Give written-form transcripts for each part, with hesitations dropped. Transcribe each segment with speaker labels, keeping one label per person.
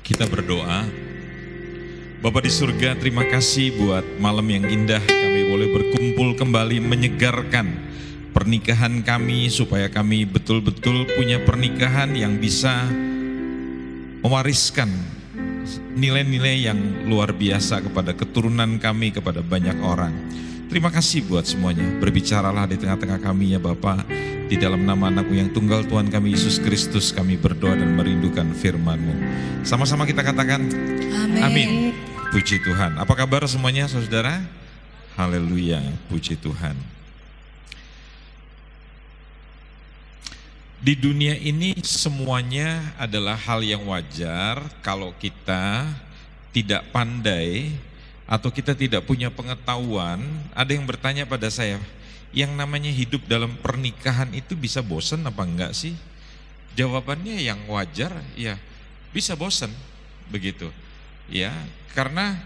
Speaker 1: Kita berdoa. Bapa di surga, terima kasih buat malam yang indah. Kami boleh berkumpul kembali menyegarkan pernikahan kami, supaya kami betul-betul punya pernikahan yang bisa mewariskan nilai-nilai yang luar biasa kepada keturunan kami, kepada banyak orang. Terima kasih buat semuanya. Berbicaralah di tengah-tengah kami ya Bapa. Di dalam nama anakmu yang tunggal, Tuhan kami Yesus Kristus, kami berdoa dan merindukan firman-Mu. Sama-sama kita katakan
Speaker 2: Amin.
Speaker 1: Amin. Puji Tuhan. Apa kabar semuanya saudara? Haleluya, puji Tuhan. Di dunia ini semuanya adalah hal yang wajar kalau kita tidak pandai atau kita tidak punya pengetahuan. Ada yang bertanya pada saya, yang namanya hidup dalam pernikahan itu bisa bosan apa enggak sih? Jawabannya yang wajar, ya bisa bosan begitu. Ya, karena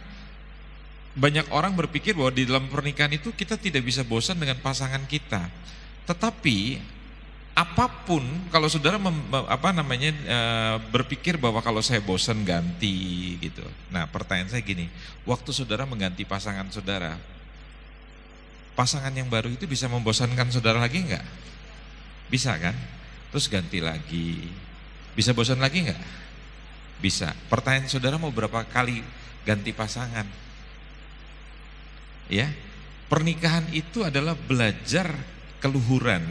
Speaker 1: banyak orang berpikir bahwa di dalam pernikahan itu kita tidak bisa bosan dengan pasangan kita. Tetapi apapun, kalau saudara berpikir bahwa kalau saya bosan ganti gitu. Nah, pertanyaan saya gini, waktu saudara mengganti pasangan saudara, pasangan yang baru itu bisa membosankan saudara lagi enggak? Bisa kan? Terus ganti lagi. Bisa bosan lagi enggak? Bisa. Pertanyaan saudara, mau berapa kali ganti pasangan? Ya. Pernikahan itu adalah belajar keluhuran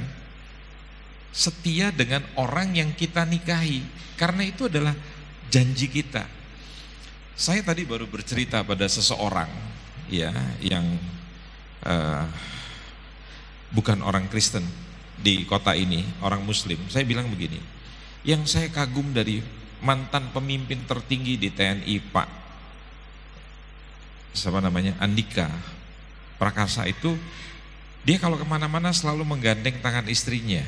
Speaker 1: setia dengan orang yang kita nikahi, karena itu adalah janji kita. Saya tadi baru bercerita pada seseorang ya yang bukan orang Kristen di kota ini, orang Muslim. Saya bilang begini, yang saya kagum dari mantan pemimpin tertinggi di TNI, Pak siapa namanya, Andika Prakasa itu, dia kalau kemana-mana selalu menggandeng tangan istrinya.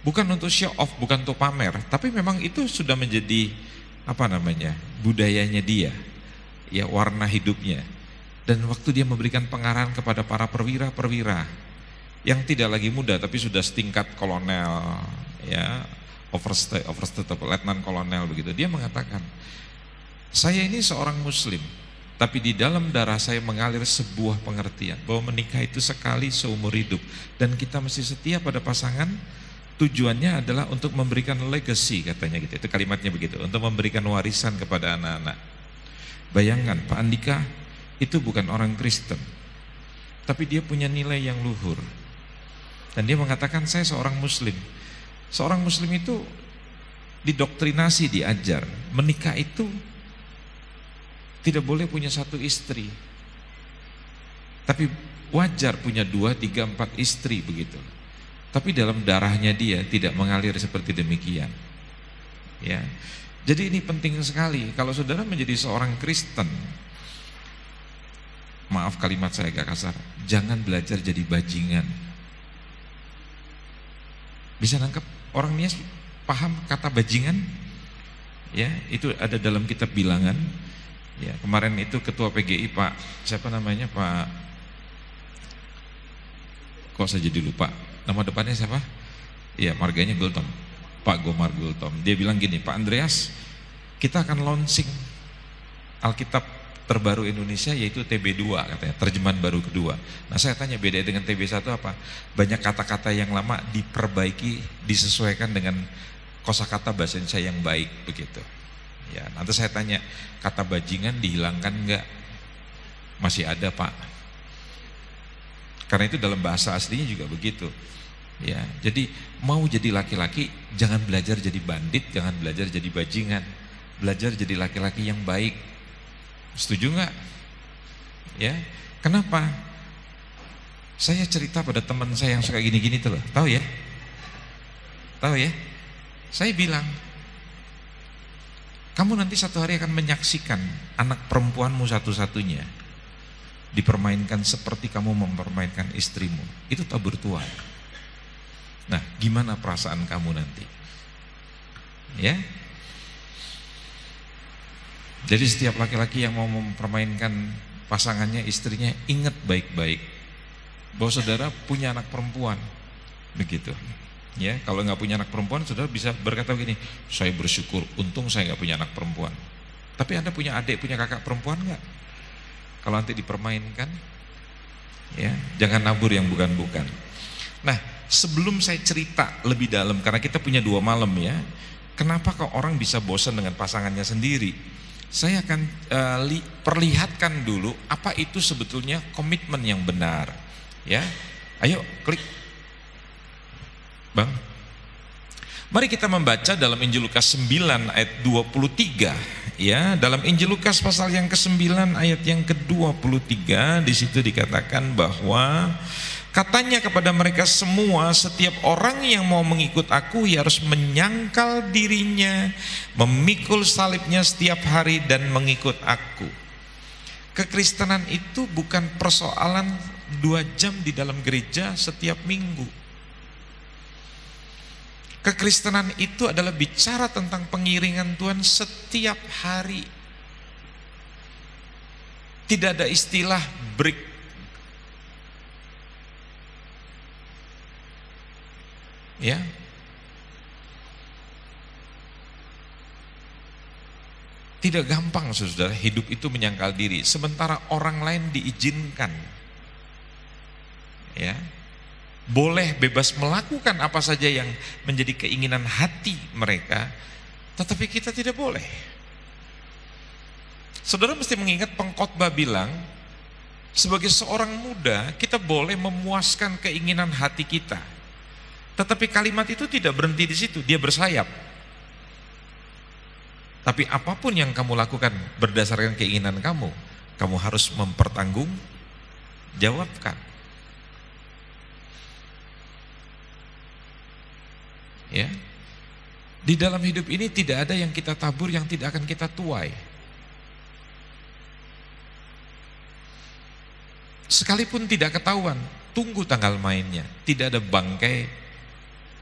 Speaker 1: Bukan untuk show off, bukan untuk pamer, tapi memang itu sudah menjadi budayanya dia, ya, warna hidupnya. Dan waktu dia memberikan pengarahan kepada para perwira-perwira yang tidak lagi muda tapi sudah setingkat kolonel, ya, overstay atau letnan kolonel begitu, dia mengatakan, saya ini seorang Muslim, tapi di dalam darah saya mengalir sebuah pengertian bahwa menikah itu sekali seumur hidup dan kita mesti setia pada pasangan. Tujuannya adalah untuk memberikan legacy, katanya gitu. Itu kalimatnya begitu, untuk memberikan warisan kepada anak-anak. Bayangkan, Pak Andika itu bukan orang Kristen, tapi dia punya nilai yang luhur. Dan dia mengatakan, saya seorang Muslim. Seorang Muslim itu didoktrinasi, diajar, menikah itu tidak boleh punya satu istri, tapi wajar punya 2, 3, 4 istri begitu. Tapi dalam darahnya dia tidak mengalir seperti demikian. Ya. Jadi ini penting sekali. Kalau saudara menjadi seorang Kristen, maaf kalimat saya agak kasar, jangan belajar jadi bajingan. Bisa nangkep orang Nias paham kata bajingan? Ya, itu ada dalam kitab Bilangan. Ya, kemarin itu ketua PGI Pak, siapa namanya, Pak, kok saya jadi lupa nama depannya siapa? Ya, marganya Gultom, Pak Gomar Gultom. Dia bilang gini, Pak Andreas, kita akan launching Alkitab terbaru Indonesia, yaitu TB2 katanya, terjemahan baru kedua. Nah, saya tanya, beda dengan TB1 apa? Banyak kata-kata yang lama diperbaiki, disesuaikan dengan kosakata bahasa Indonesia yang baik begitu. Ya, nanti saya tanya, kata bajingan dihilangkan enggak? Masih ada, Pak. Karena itu dalam bahasa aslinya juga begitu. Ya, jadi mau jadi laki-laki jangan belajar jadi bandit, jangan belajar jadi bajingan. Belajar jadi laki-laki yang baik. Setuju enggak? Ya. Kenapa? Saya cerita pada teman saya yang suka gini-gini tuh loh. Tahu ya? Tahu ya? Saya bilang, kamu nanti satu hari akan menyaksikan anak perempuanmu satu-satunya dipermainkan seperti kamu mempermainkan istrimu. Itu tabur tuan. Nah, gimana perasaan kamu nanti? Ya. Jadi setiap laki-laki yang mau mempermainkan pasangannya, istrinya, ingat baik-baik bahwa saudara punya anak perempuan. Begitu. Ya, kalau nggak punya anak perempuan, saudara bisa berkata begini, saya bersyukur, untung saya nggak punya anak perempuan. Tapi Anda punya adik, punya kakak perempuan nggak? Kalau nanti dipermainkan, ya jangan nabur yang bukan-bukan. Nah, sebelum saya cerita lebih dalam, karena kita punya 2 malam ya, kenapa kok orang bisa bosan dengan pasangannya sendiri? Saya akan perlihatkan dulu apa itu sebetulnya komitmen yang benar. Ya, ayo klik, Bang. Mari kita membaca dalam Injil Lukas 9 ayat 23. Ya, dalam Injil Lukas pasal yang ke-9 ayat yang ke-23, di situ dikatakan bahwa katanya kepada mereka semua, setiap orang yang mau mengikut aku ia harus menyangkal dirinya, memikul salibnya setiap hari dan mengikut aku. Kekristenan itu bukan persoalan 2 jam di dalam gereja setiap minggu. Kekristenan itu adalah bicara tentang pengiringan Tuhan setiap hari. Tidak ada istilah break. Ya. Tidak gampang saudara, hidup itu menyangkal diri, sementara orang lain diizinkan. Ya. Boleh bebas melakukan apa saja yang menjadi keinginan hati mereka, tetapi kita tidak boleh. Saudara mesti mengingat pengkhotbah bilang, sebagai seorang muda kita boleh memuaskan keinginan hati kita. Tetapi kalimat itu tidak berhenti di situ, dia bersayap. Tapi apapun yang kamu lakukan berdasarkan keinginan kamu, kamu harus mempertanggungjawabkan. Ya, di dalam hidup ini tidak ada yang kita tabur yang tidak akan kita tuai. Sekalipun tidak ketahuan, tunggu tanggal mainnya. Tidak ada bangkai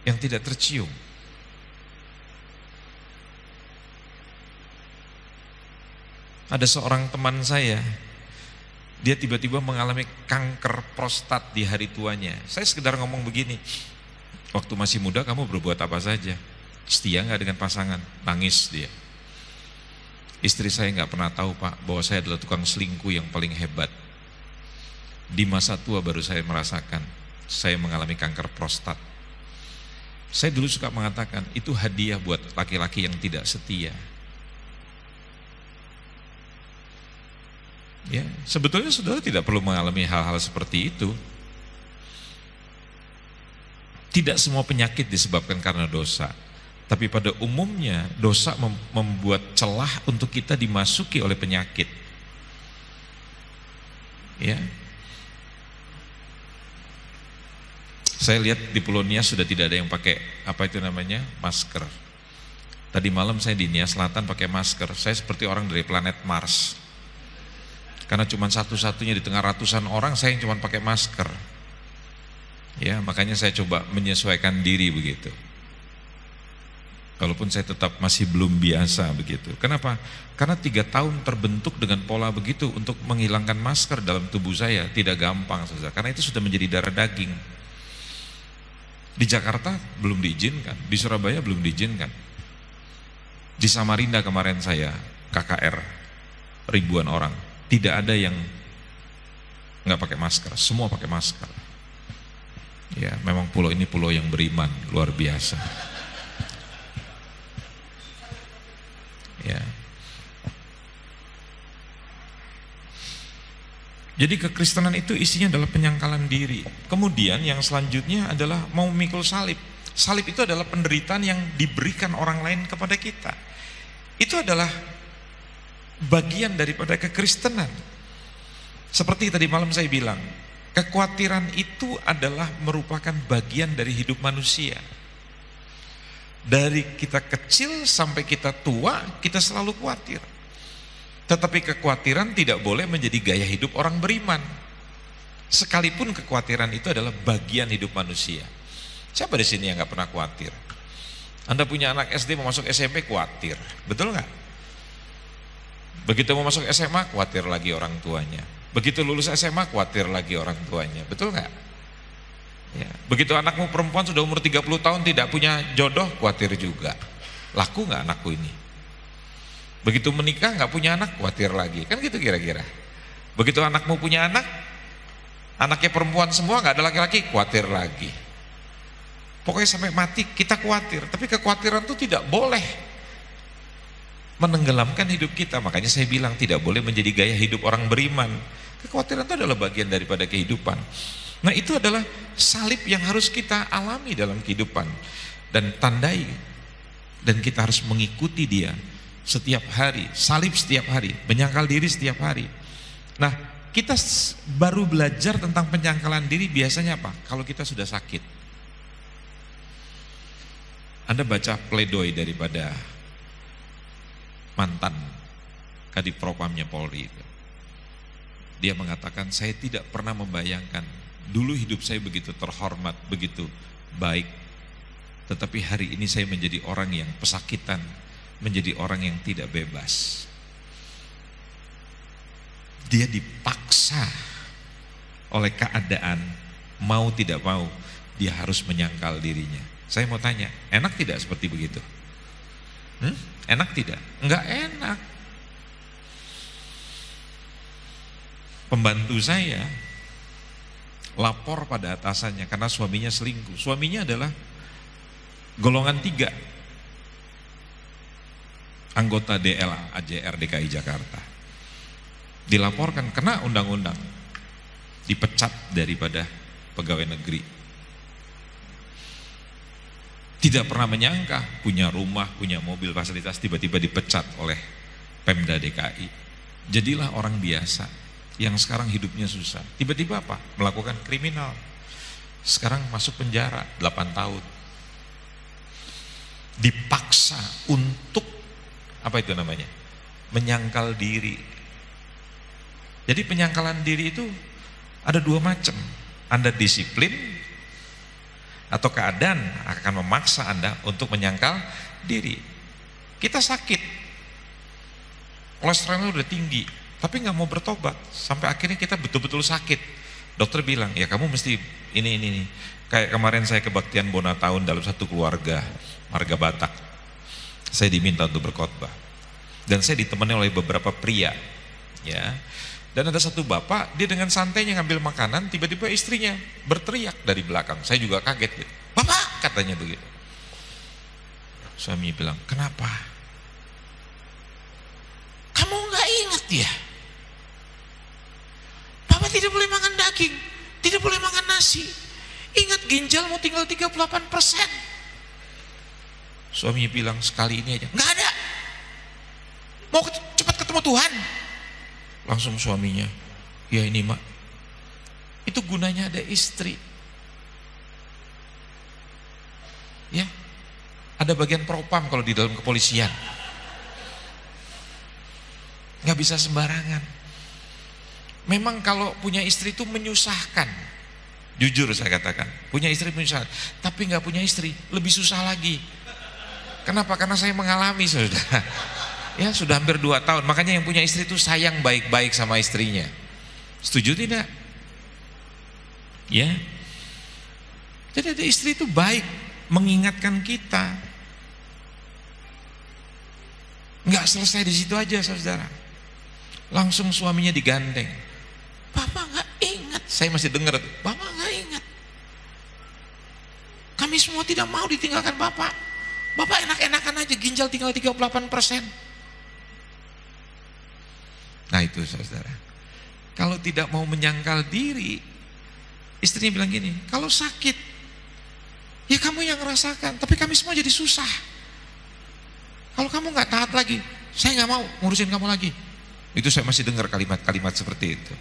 Speaker 1: yang tidak tercium. Ada seorang teman saya, dia tiba-tiba mengalami kanker prostat di hari tuanya. Saya sekedar ngomong begini, waktu masih muda kamu berbuat apa saja? Setia nggak dengan pasangan? Nangis dia. Istri saya nggak pernah tahu Pak bahwa saya adalah tukang selingkuh yang paling hebat. Di masa tua baru saya merasakan saya mengalami kanker prostat. Saya dulu suka mengatakan itu hadiah buat laki-laki yang tidak setia. Ya, sebetulnya saudara tidak perlu mengalami hal-hal seperti itu. Tidak semua penyakit disebabkan karena dosa, tapi pada umumnya dosa membuat celah untuk kita dimasuki oleh penyakit. Ya, saya lihat di Pulau Nias sudah tidak ada yang pakai apa itu namanya masker. Tadi malam saya di Nias Selatan pakai masker. Saya seperti orang dari planet Mars, karena cuma satu-satunya di tengah ratusan orang saya yang cuma pakai masker. Ya, makanya saya coba menyesuaikan diri begitu. Walaupun saya tetap masih belum biasa begitu. Kenapa? Karena 3 tahun terbentuk dengan pola begitu untuk menghilangkan masker dalam tubuh saya tidak gampang, saudara. Karena itu sudah menjadi darah daging. Di Jakarta belum diizinkan, di Surabaya belum diizinkan. Di Samarinda kemarin saya KKR ribuan orang, tidak ada yang nggak pakai masker, semua pakai masker. Ya, memang pulau ini pulau yang beriman, luar biasa. Ya. Jadi kekristenan itu isinya adalah penyangkalan diri. Kemudian yang selanjutnya adalah mau memikul salib. Salib itu adalah penderitaan yang diberikan orang lain kepada kita. Itu adalah bagian daripada kekristenan. Seperti tadi malam saya bilang, kekhawatiran itu adalah merupakan bagian dari hidup manusia. Dari kita kecil sampai kita tua, kita selalu khawatir. Tetapi kekhawatiran tidak boleh menjadi gaya hidup orang beriman. Sekalipun kekhawatiran itu adalah bagian hidup manusia. Siapa di sini yang nggak pernah khawatir? Anda punya anak SD mau masuk SMP khawatir, betul nggak? Begitu mau masuk SMA khawatir lagi orang tuanya. Begitu lulus SMA khawatir lagi orang tuanya, betul nggak? Ya. Begitu anakmu perempuan sudah umur 30 tahun tidak punya jodoh, khawatir juga. Laku nggak anakku ini? Begitu menikah nggak punya anak, khawatir lagi. Kan gitu kira-kira. Begitu anakmu punya anak, anaknya perempuan semua, nggak ada laki-laki, khawatir lagi. Pokoknya sampai mati kita khawatir. Tapi kekhawatiran itu tidak boleh menenggelamkan hidup kita. Makanya saya bilang tidak boleh menjadi gaya hidup orang beriman. Kekhawatiran itu adalah bagian daripada kehidupan. Nah, itu adalah salib yang harus kita alami dalam kehidupan dan tandai. Dan kita harus mengikuti dia setiap hari, salib setiap hari, menyangkal diri setiap hari. Nah, kita baru belajar tentang penyangkalan diri biasanya apa? Kalau kita sudah sakit. Anda baca pledoi daripada mantan Kadif Propamnya Polri. Dia mengatakan, saya tidak pernah membayangkan dulu hidup saya begitu terhormat, begitu baik, tetapi hari ini saya menjadi orang yang pesakitan, menjadi orang yang tidak bebas. Dia dipaksa oleh keadaan, mau tidak mau dia harus menyangkal dirinya. Saya mau tanya, enak tidak seperti begitu? Enak tidak? Enggak enak. Pembantu saya lapor pada atasannya karena suaminya selingkuh. Suaminya adalah golongan 3, anggota DLA AJR DKI Jakarta. Dilaporkan kena undang-undang, dipecat daripada pegawai negeri. Tidak pernah menyangka punya rumah, punya mobil, fasilitas, tiba-tiba dipecat oleh Pemda DKI. Jadilah orang biasa yang sekarang hidupnya susah. Tiba-tiba apa? Melakukan kriminal. Sekarang masuk penjara 8 tahun. Dipaksa untuk apa itu namanya? Menyangkal diri. Jadi penyangkalan diri itu ada 2 macam. Anda disiplin atau keadaan akan memaksa Anda untuk menyangkal diri. Kita sakit, kolesterolnya udah tinggi, tapi nggak mau bertobat, sampai akhirnya kita betul-betul sakit. Dokter bilang, ya kamu mesti ini. Kayak kemarin saya kebaktian Bona tahun dalam satu keluarga, marga Batak. Saya diminta untuk berkhotbah, dan saya ditemani oleh beberapa pria, ya. Dan ada satu bapak, dia dengan santainya ngambil makanan, tiba-tiba istrinya berteriak dari belakang. Saya juga kaget gitu. Bapak, katanya begitu. Suami bilang, kenapa? Kamu nggak ingat ya? Bapak tidak boleh makan daging, tidak boleh makan nasi. Ingat ginjalmu tinggal 38%. Suami bilang, sekali ini aja. Nggak ada. Mau cepat ketemu Tuhan. Langsung suaminya, ya ini mak, itu gunanya ada istri. Ya, ada bagian propam kalau di dalam kepolisian. Nggak bisa sembarangan. Memang kalau punya istri itu menyusahkan. Jujur saya katakan, punya istri menyusahkan. Tapi nggak punya istri, lebih susah lagi. Kenapa? Karena saya mengalami, saudara. Ya sudah hampir 2 tahun. Makanya yang punya istri itu sayang baik-baik sama istrinya. Setuju tidak? Ya. Jadi ada istri itu baik, mengingatkan kita. Nggak selesai di situ aja, saudara. Langsung suaminya digandeng. Bapak nggak ingat. Saya masih dengar. Bapak nggak ingat. Kami semua tidak mau ditinggalkan Bapak. Bapak enak-enakan aja, ginjal tinggal 38%. Nah itu saudara, kalau tidak mau menyangkal diri, istrinya bilang gini, kalau sakit, ya kamu yang ngerasakan, tapi kami semua jadi susah. Kalau kamu nggak taat lagi, saya nggak mau ngurusin kamu lagi. Itu saya masih dengar kalimat-kalimat seperti itu.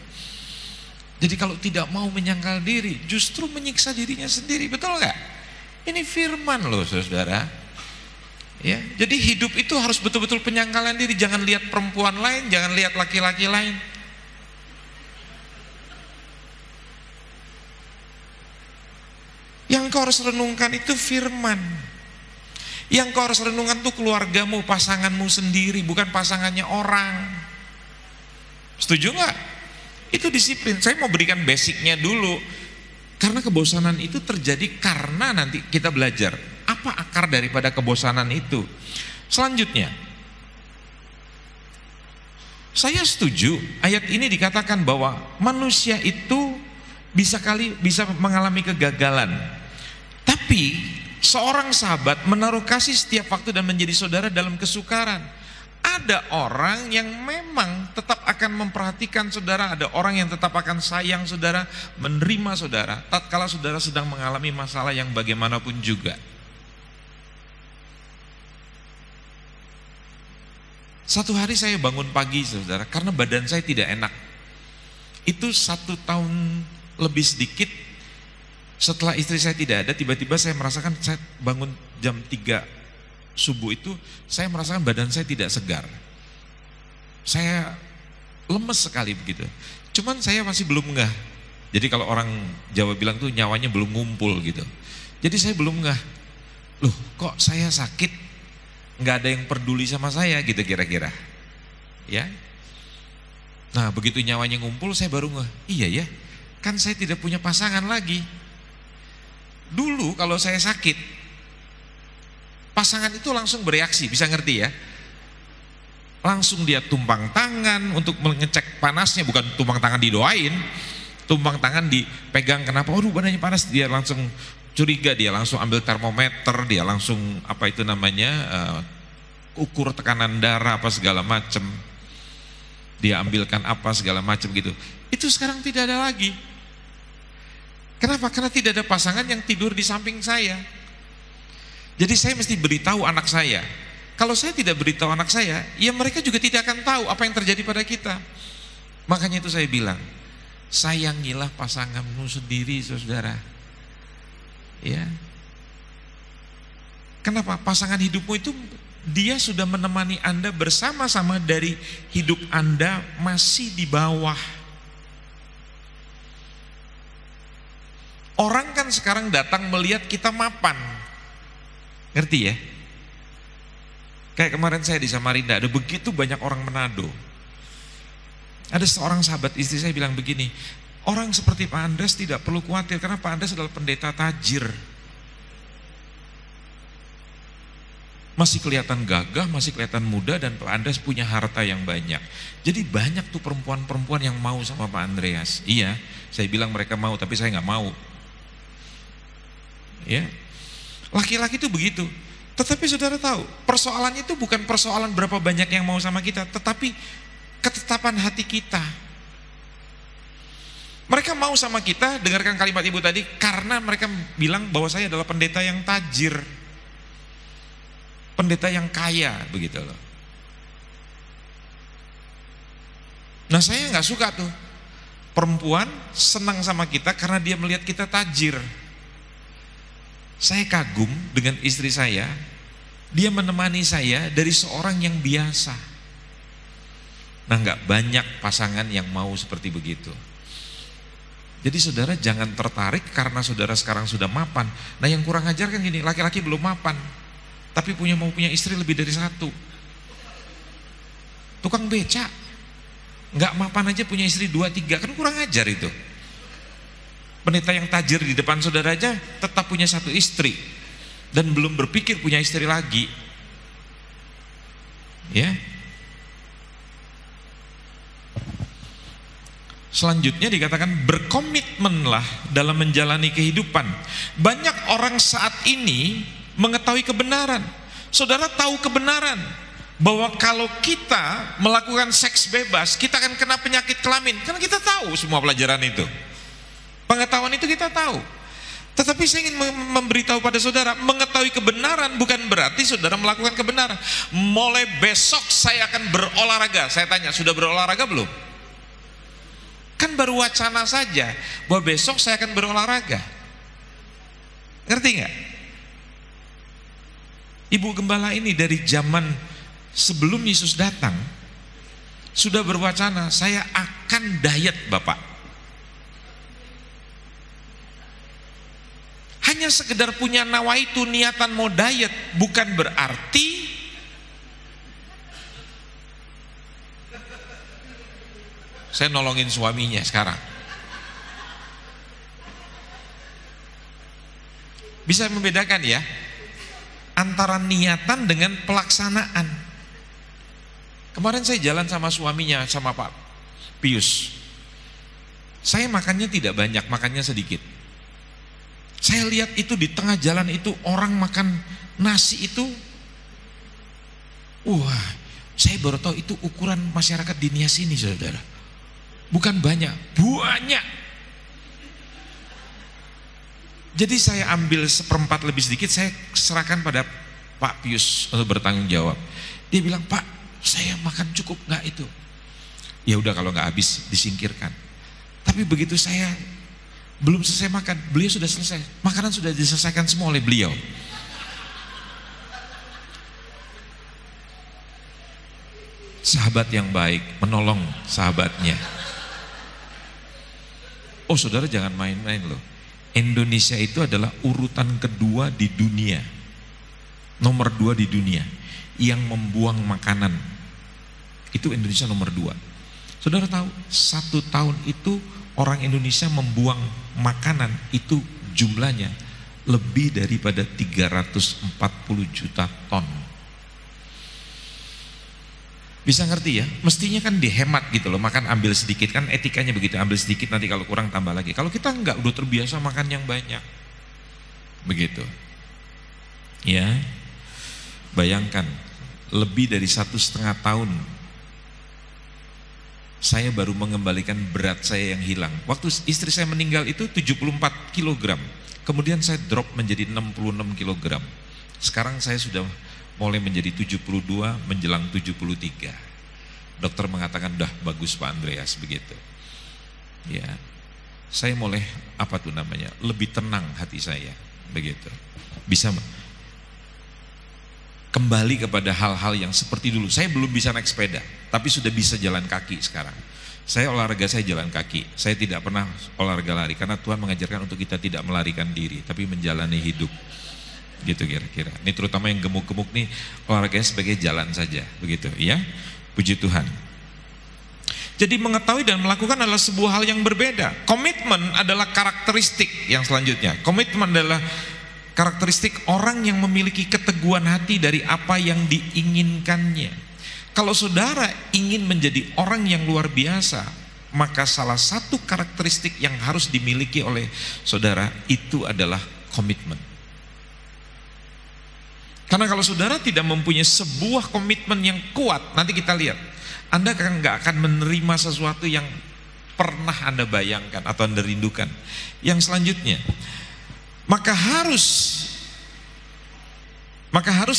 Speaker 1: Jadi kalau tidak mau menyangkal diri, justru menyiksa dirinya sendiri, betul nggak? Ini firman loh saudara. Ya, jadi hidup itu harus betul-betul penyangkalan diri. Jangan lihat perempuan lain, jangan lihat laki-laki lain. Yang kau harus renungkan itu firman. Yang kau harus renungkan itu keluargamu, pasanganmu sendiri, bukan pasangannya orang. Setuju nggak? Itu disiplin. Saya mau berikan basicnya dulu. Karena kebosanan itu terjadi karena nanti kita belajar apa akar daripada kebosanan itu. Selanjutnya, Saya setuju ayat ini dikatakan bahwa manusia itu bisa mengalami kegagalan. Tapi seorang sahabat menaruh kasih setiap waktu dan menjadi saudara dalam kesukaran. Ada orang yang memang tetap akan memperhatikan saudara, ada orang yang tetap akan sayang saudara, menerima saudara, tatkala saudara sedang mengalami masalah yang bagaimanapun juga. Satu hari saya bangun pagi saudara, karena badan saya tidak enak. Itu 1 tahun lebih sedikit setelah istri saya tidak ada, tiba-tiba saya merasakan, saya bangun jam 3 subuh itu, saya merasakan badan saya tidak segar. Saya lemes sekali begitu. Cuman saya masih belum ngeh. Jadi kalau orang Jawa bilang tuh nyawanya belum ngumpul gitu. Jadi saya belum ngeh. Loh kok saya sakit? Nggak ada yang peduli sama saya gitu kira-kira. Ya. Nah begitu nyawanya ngumpul saya baru ngeh. Iya ya, kan saya tidak punya pasangan lagi. Dulu kalau saya sakit, pasangan itu langsung bereaksi, bisa ngerti ya? Langsung dia tumpang tangan untuk mengecek panasnya, bukan tumpang tangan didoain, tumpang tangan dipegang, kenapa? Waduh badannya panas, dia langsung curiga, dia langsung ambil termometer, dia langsung apa itu namanya, ukur tekanan darah apa segala macam, dia ambilkan apa segala macam gitu. Itu sekarang tidak ada lagi. Kenapa? Karena tidak ada pasangan yang tidur di samping saya. Jadi saya mesti beritahu anak saya. Kalau saya tidak beritahu anak saya, ya mereka juga tidak akan tahu apa yang terjadi pada kita. Makanya itu saya bilang, sayangilah pasanganmu sendiri saudara. Ya. Kenapa? Pasangan hidupmu itu dia sudah menemani Anda bersama-sama dari hidup Anda masih di bawah. Orang kan sekarang datang melihat kita mapan. Ngerti ya? Kayak kemarin saya di Samarinda, ada begitu banyak orang Manado. Ada seorang sahabat istri saya bilang begini, orang seperti Pak Andres tidak perlu khawatir karena Pak Andres adalah pendeta tajir. Masih kelihatan gagah, masih kelihatan muda, dan Pak Andres punya harta yang banyak. Jadi banyak tuh perempuan-perempuan yang mau sama Pak Andreas. Iya, saya bilang mereka mau, tapi saya nggak mau. Ya. Laki-laki itu begitu. Tetapi saudara tahu, persoalannya itu bukan persoalan berapa banyak yang mau sama kita, tetapi ketetapan hati kita. Mereka mau sama kita, dengarkan kalimat ibu tadi, karena mereka bilang bahwa saya adalah pendeta yang tajir, pendeta yang kaya, begitu loh. Nah saya nggak suka tuh, perempuan senang sama kita karena dia melihat kita tajir. Saya kagum dengan istri saya, dia menemani saya dari seorang yang biasa. Nah gak banyak pasangan yang mau seperti begitu. Jadi saudara jangan tertarik karena saudara sekarang sudah mapan. Nah yang kurang ajar kan gini, laki-laki belum mapan, tapi mau punya istri lebih dari 1. Tukang beca, gak mapan aja punya istri 2-3, kan kurang ajar itu. Pendeta yang tajir di depan saudara aja tetap punya 1 istri dan belum berpikir punya istri lagi. Ya. Selanjutnya dikatakan berkomitmenlah dalam menjalani kehidupan. Banyak orang saat ini mengetahui kebenaran. Saudara tahu kebenaran bahwa kalau kita melakukan seks bebas kita akan kena penyakit kelamin. Karena kita tahu semua pelajaran itu. Pengetahuan itu kita tahu. Tetapi saya ingin memberitahu pada saudara, mengetahui kebenaran bukan berarti saudara melakukan kebenaran. Mulai besok saya akan berolahraga. Saya tanya, sudah berolahraga belum? Kan baru wacana saja bahwa besok saya akan berolahraga. Ngerti nggak? Ibu gembala ini dari zaman sebelum Yesus datang sudah berwacana, saya akan diet Bapak. Hanya sekedar punya nawaitu, niatan mau diet, bukan berarti saya nolongin suaminya sekarang. Bisa membedakan ya antara niatan dengan pelaksanaan. Kemarin saya jalan sama suaminya, sama Pak Pius. Saya makannya tidak banyak, makannya sedikit. Saya lihat itu di tengah jalan itu orang makan nasi itu, wah, saya baru tahu itu ukuran masyarakat di Nias ini, saudara. Bukan banyak, banyak. Jadi saya ambil seperempat lebih sedikit, saya serahkan pada Pak Pius untuk bertanggung jawab. Dia bilang, Pak, saya makan cukup nggak itu? Ya udah, kalau nggak habis disingkirkan. Tapi begitu saya belum selesai makan, beliau sudah selesai. Makanan sudah diselesaikan semua oleh beliau. Sahabat yang baik menolong sahabatnya. Oh saudara, jangan main-main loh. Indonesia itu adalah urutan kedua di dunia, nomor 2 di dunia yang membuang makanan. Itu Indonesia nomor 2. Saudara tahu, 1 tahun itu orang Indonesia membuang makanan itu jumlahnya lebih daripada 340 juta ton. Bisa ngerti ya? Mestinya kan dihemat gitu loh, makan ambil sedikit, kan etikanya begitu, ambil sedikit nanti kalau kurang tambah lagi. Kalau kita enggak, udah terbiasa makan yang banyak. Begitu. Ya. Bayangkan, lebih dari 1,5 tahun saya baru mengembalikan berat saya yang hilang. Waktu istri saya meninggal itu 74 kg. Kemudian saya drop menjadi 66 kg. Sekarang saya sudah mulai menjadi 72 menjelang 73. Dokter mengatakan udah bagus Pak Andreas, begitu. Ya. Saya mulai lebih tenang hati saya, begitu. Bisa kembali kepada hal-hal yang seperti dulu. Saya belum bisa naik sepeda, tapi sudah bisa jalan kaki sekarang. Saya olahraga, saya jalan kaki. Saya tidak pernah olahraga lari karena Tuhan mengajarkan untuk kita tidak melarikan diri, tapi menjalani hidup. Gitu kira-kira. Ini terutama yang gemuk-gemuk nih, olahraganya sebagai jalan saja, begitu ya. Puji Tuhan. Jadi mengetahui dan melakukan adalah sebuah hal yang berbeda. Komitmen adalah karakteristik yang selanjutnya. Komitmen adalah karakteristik orang yang memiliki keteguhan hati dari apa yang diinginkannya. Kalau saudara ingin menjadi orang yang luar biasa, maka salah satu karakteristik yang harus dimiliki oleh saudara itu adalah komitmen. Karena kalau saudara tidak mempunyai sebuah komitmen yang kuat, nanti kita lihat, Anda nggak akan menerima sesuatu yang pernah Anda bayangkan atau Anda rindukan. Yang selanjutnya, maka harus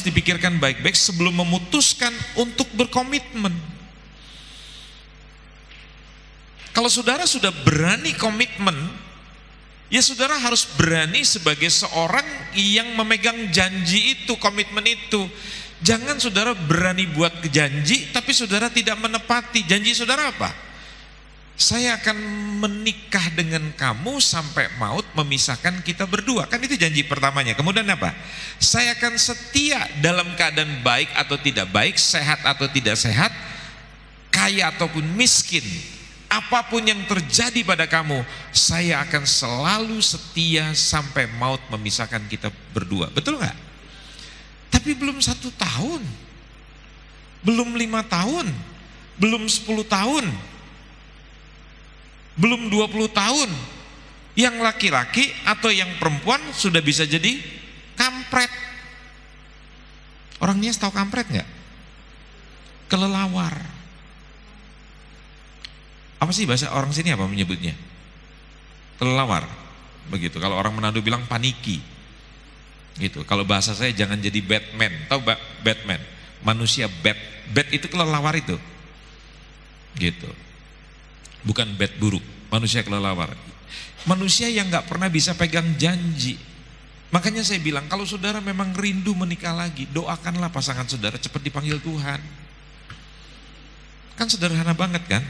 Speaker 1: dipikirkan baik-baik sebelum memutuskan untuk berkomitmen. Kalau saudara sudah berani komitmen, ya saudara harus berani sebagai seorang yang memegang janji itu, komitmen itu. Jangan saudara berani buat janji tapi saudara tidak menepati. Janji saudara apa? Saya akan menikah dengan kamu sampai maut memisahkan kita berdua. Kan itu janji pertamanya. Kemudian apa? Saya akan setia dalam keadaan baik atau tidak baik, sehat atau tidak sehat, kaya ataupun miskin. Apapun yang terjadi pada kamu, saya akan selalu setia sampai maut memisahkan kita berdua. Betul nggak? Tapi belum 1 tahun, belum 5 tahun, belum 10 tahun, belum 20 tahun. Yang laki-laki atau yang perempuan sudah bisa jadi kampret. Orang Nias tahu kampret nggak? Kelelawar. Apa sih bahasa orang sini apa menyebutnya? Kelelawar. Begitu. Kalau orang Manado bilang paniki. Gitu. Kalau bahasa saya jangan jadi Batman. Tahu Batman? Manusia bat. Bat itu kelelawar itu. Gitu. Bukan bat buruk. Manusia kelelawar. Manusia yang nggak pernah bisa pegang janji. Makanya saya bilang, kalau saudara memang rindu menikah lagi, doakanlah pasangan saudara cepat dipanggil Tuhan. Kan sederhana banget kan?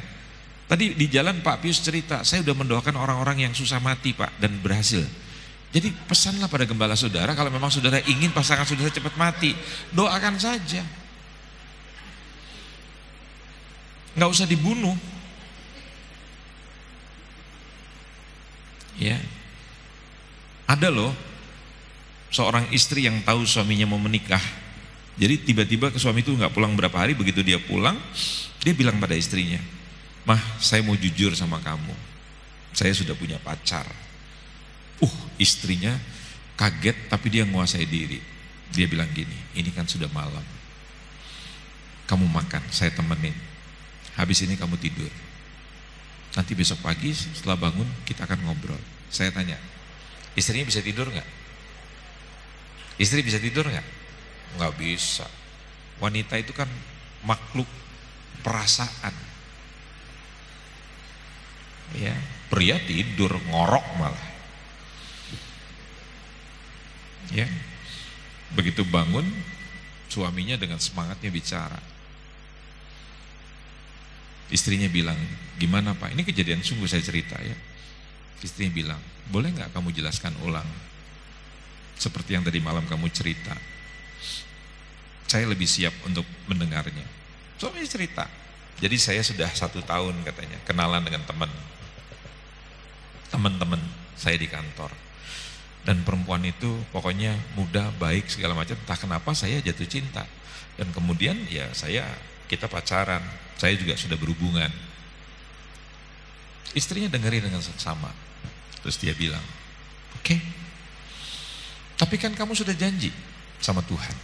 Speaker 1: Tadi di jalan Pak Pius cerita, saya udah mendoakan orang-orang yang susah mati Pak, dan berhasil. Jadi pesanlah pada gembala saudara, kalau memang saudara ingin pasangan saudara cepat mati, doakan saja. Nggak usah dibunuh. Ya, ada loh seorang istri yang tahu suaminya mau menikah, Jadi tiba-tiba ke suami itu nggak pulang berapa hari, begitu dia pulang, dia bilang pada istrinya, "Mah, saya mau jujur sama kamu, saya sudah punya pacar." Istrinya kaget tapi dia menguasai diri. Dia bilang gini, "Ini kan sudah malam, kamu makan, saya temenin. Habis ini kamu tidur. Nanti besok pagi setelah bangun kita akan ngobrol." Saya tanya, istrinya bisa tidur nggak? Istri bisa tidur nggak? Nggak bisa. Wanita itu kan makhluk perasaan. Ya, pria tidur ngorok malah. Ya, begitu bangun suaminya dengan semangatnya bicara. Istrinya bilang, "Gimana Pak? Ini kejadian sungguh saya cerita ya." Istrinya bilang, "Boleh nggak kamu jelaskan ulang seperti yang tadi malam kamu cerita? Saya lebih siap untuk mendengarnya." Suaminya cerita. Jadi saya sudah 1 tahun katanya kenalan dengan teman-teman saya di kantor. Dan perempuan itu pokoknya muda, baik, segala macam. Entah kenapa saya jatuh cinta. Dan kemudian ya kita pacaran. Saya juga sudah berhubungan. Istrinya dengerin dengan seksama. Terus dia bilang, "Oke, tapi kan kamu sudah janji sama Tuhan,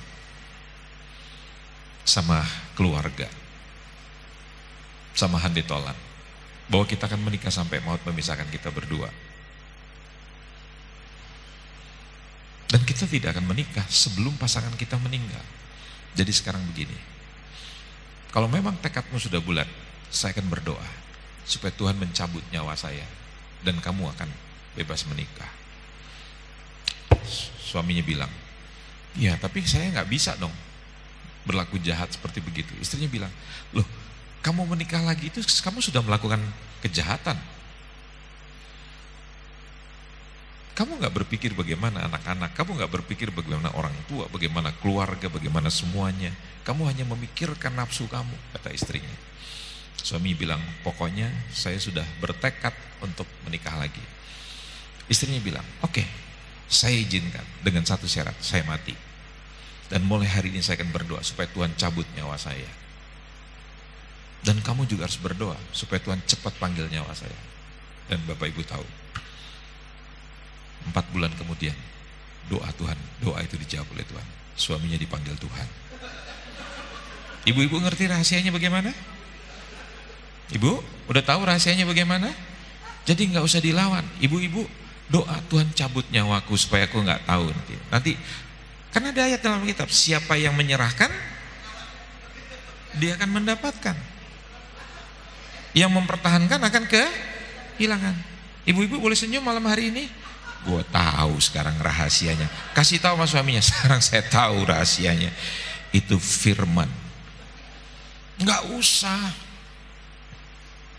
Speaker 1: sama keluarga, sama handetolan, bahwa kita akan menikah sampai maut memisahkan kita berdua. Dan kita tidak akan menikah sebelum pasangan kita meninggal. Jadi sekarang begini, kalau memang tekadmu sudah bulat, saya akan berdoa supaya Tuhan mencabut nyawa saya dan kamu akan bebas menikah." Suaminya bilang, "Ya tapi saya nggak bisa dong berlaku jahat seperti begitu." Istrinya bilang, "Loh, kamu menikah lagi itu kamu sudah melakukan kejahatan. Kamu gak berpikir bagaimana anak-anak, kamu gak berpikir bagaimana orang tua, bagaimana keluarga, bagaimana semuanya. Kamu hanya memikirkan nafsu kamu," kata istrinya. Suami bilang, "Pokoknya saya sudah bertekad untuk menikah lagi." Istrinya bilang, "Oke, saya izinkan dengan satu syarat, saya mati. Dan mulai hari ini saya akan berdoa supaya Tuhan cabut nyawa saya. Dan kamu juga harus berdoa supaya Tuhan cepat panggil nyawa saya." Dan Bapak Ibu tahu, 4 bulan kemudian doa itu dijawab oleh Tuhan. Suaminya dipanggil Tuhan. Ibu-ibu ngerti rahasianya bagaimana? Ibu udah tahu rahasianya bagaimana? Jadi nggak usah dilawan. Ibu-ibu doa, "Tuhan cabut nyawaku supaya aku nggak tahu nanti." Karena ada ayat dalam kitab, siapa yang menyerahkan dia akan mendapatkan. Yang mempertahankan akan kehilangan. Ibu-ibu boleh senyum malam hari ini? Gue tahu sekarang rahasianya. Kasih tahu sama suaminya, "Sekarang saya tahu rahasianya." Itu firman. Nggak usah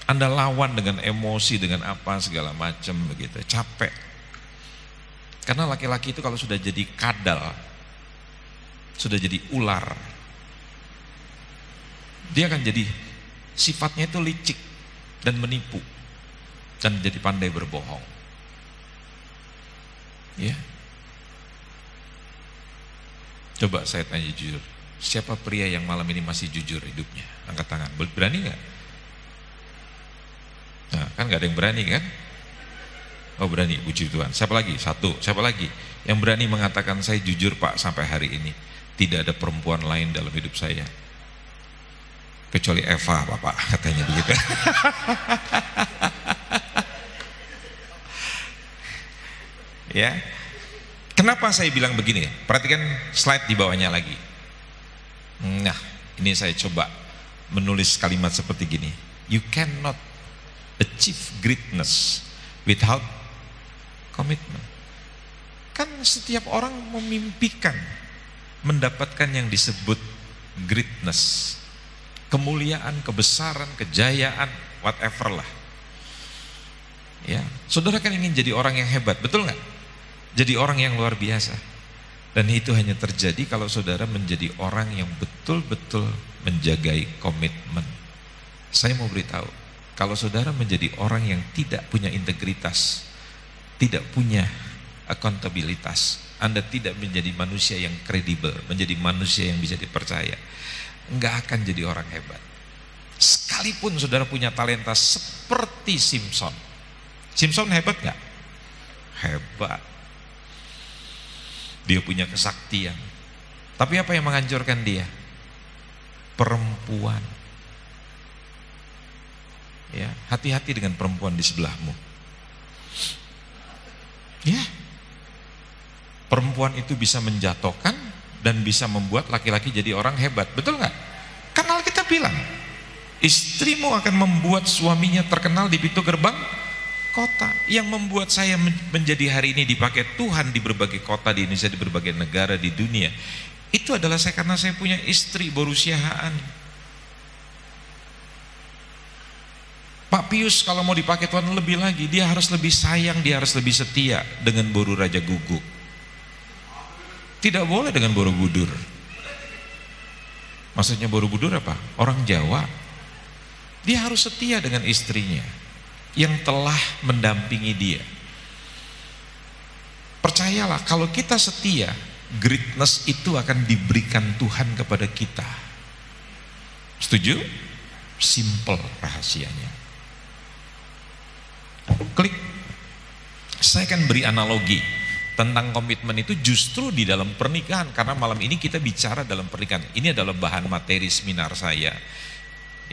Speaker 1: Anda lawan dengan emosi, dengan apa segala macam begitu. Capek. Karena laki-laki itu kalau sudah jadi kadal, sudah jadi ular, dia akan jadi sifatnya itu licik dan menipu dan jadi pandai berbohong. Ya. Coba saya tanya jujur, siapa pria yang malam ini masih jujur hidupnya? Angkat tangan. Berani nggak? Nah, kan nggak ada yang berani kan? Oh berani, puji Tuhan. Siapa lagi? Satu. Siapa lagi yang berani mengatakan, "Saya jujur Pak sampai hari ini tidak ada perempuan lain dalam hidup saya kecuali Eva Bapak," katanya begitu. Ya, kenapa saya bilang begini? Perhatikan slide di bawahnya lagi. Nah, ini saya coba menulis kalimat seperti gini. You cannot achieve greatness without commitment. Kan setiap orang memimpikan mendapatkan yang disebut greatness, kemuliaan, kebesaran, kejayaan, whatever lah. Ya, saudara kan ingin jadi orang yang hebat, betul nggak? Jadi orang yang luar biasa. Dan itu hanya terjadi kalau saudara menjadi orang yang betul-betul menjagai komitmen. Saya mau beritahu, kalau saudara menjadi orang yang tidak punya integritas, tidak punya akuntabilitas, Anda tidak menjadi manusia yang kredibel, menjadi manusia yang bisa dipercaya, nggak akan jadi orang hebat. Sekalipun saudara punya talenta seperti Simpson. Simpson hebat nggak? Hebat. Dia punya kesaktian. Tapi apa yang menghancurkan dia? Perempuan. Ya, hati-hati dengan perempuan di sebelahmu. Ya. Perempuan itu bisa menjatuhkan dan bisa membuat laki-laki jadi orang hebat. Betul nggak? Kan Alkitab bilang, istrimu akan membuat suaminya terkenal di pintu gerbang kota. Yang membuat saya menjadi hari ini dipakai Tuhan di berbagai kota di Indonesia, di berbagai negara di dunia, itu adalah karena saya punya istri berusiaan. Pak Pius kalau mau dipakai Tuhan lebih lagi, dia harus lebih sayang, dia harus lebih setia dengan Boru Raja Guguk. Tidak boleh dengan Borobudur. Maksudnya Borobudur apa? Orang Jawa. Dia harus setia dengan istrinya yang telah mendampingi dia. Percayalah, kalau kita setia, greatness itu akan diberikan Tuhan kepada kita. Setuju? Simple rahasianya. Klik. Saya akan beri analogi tentang komitmen itu justru di dalam pernikahan, karena malam ini kita bicara dalam pernikahan. Ini adalah bahan materi seminar saya,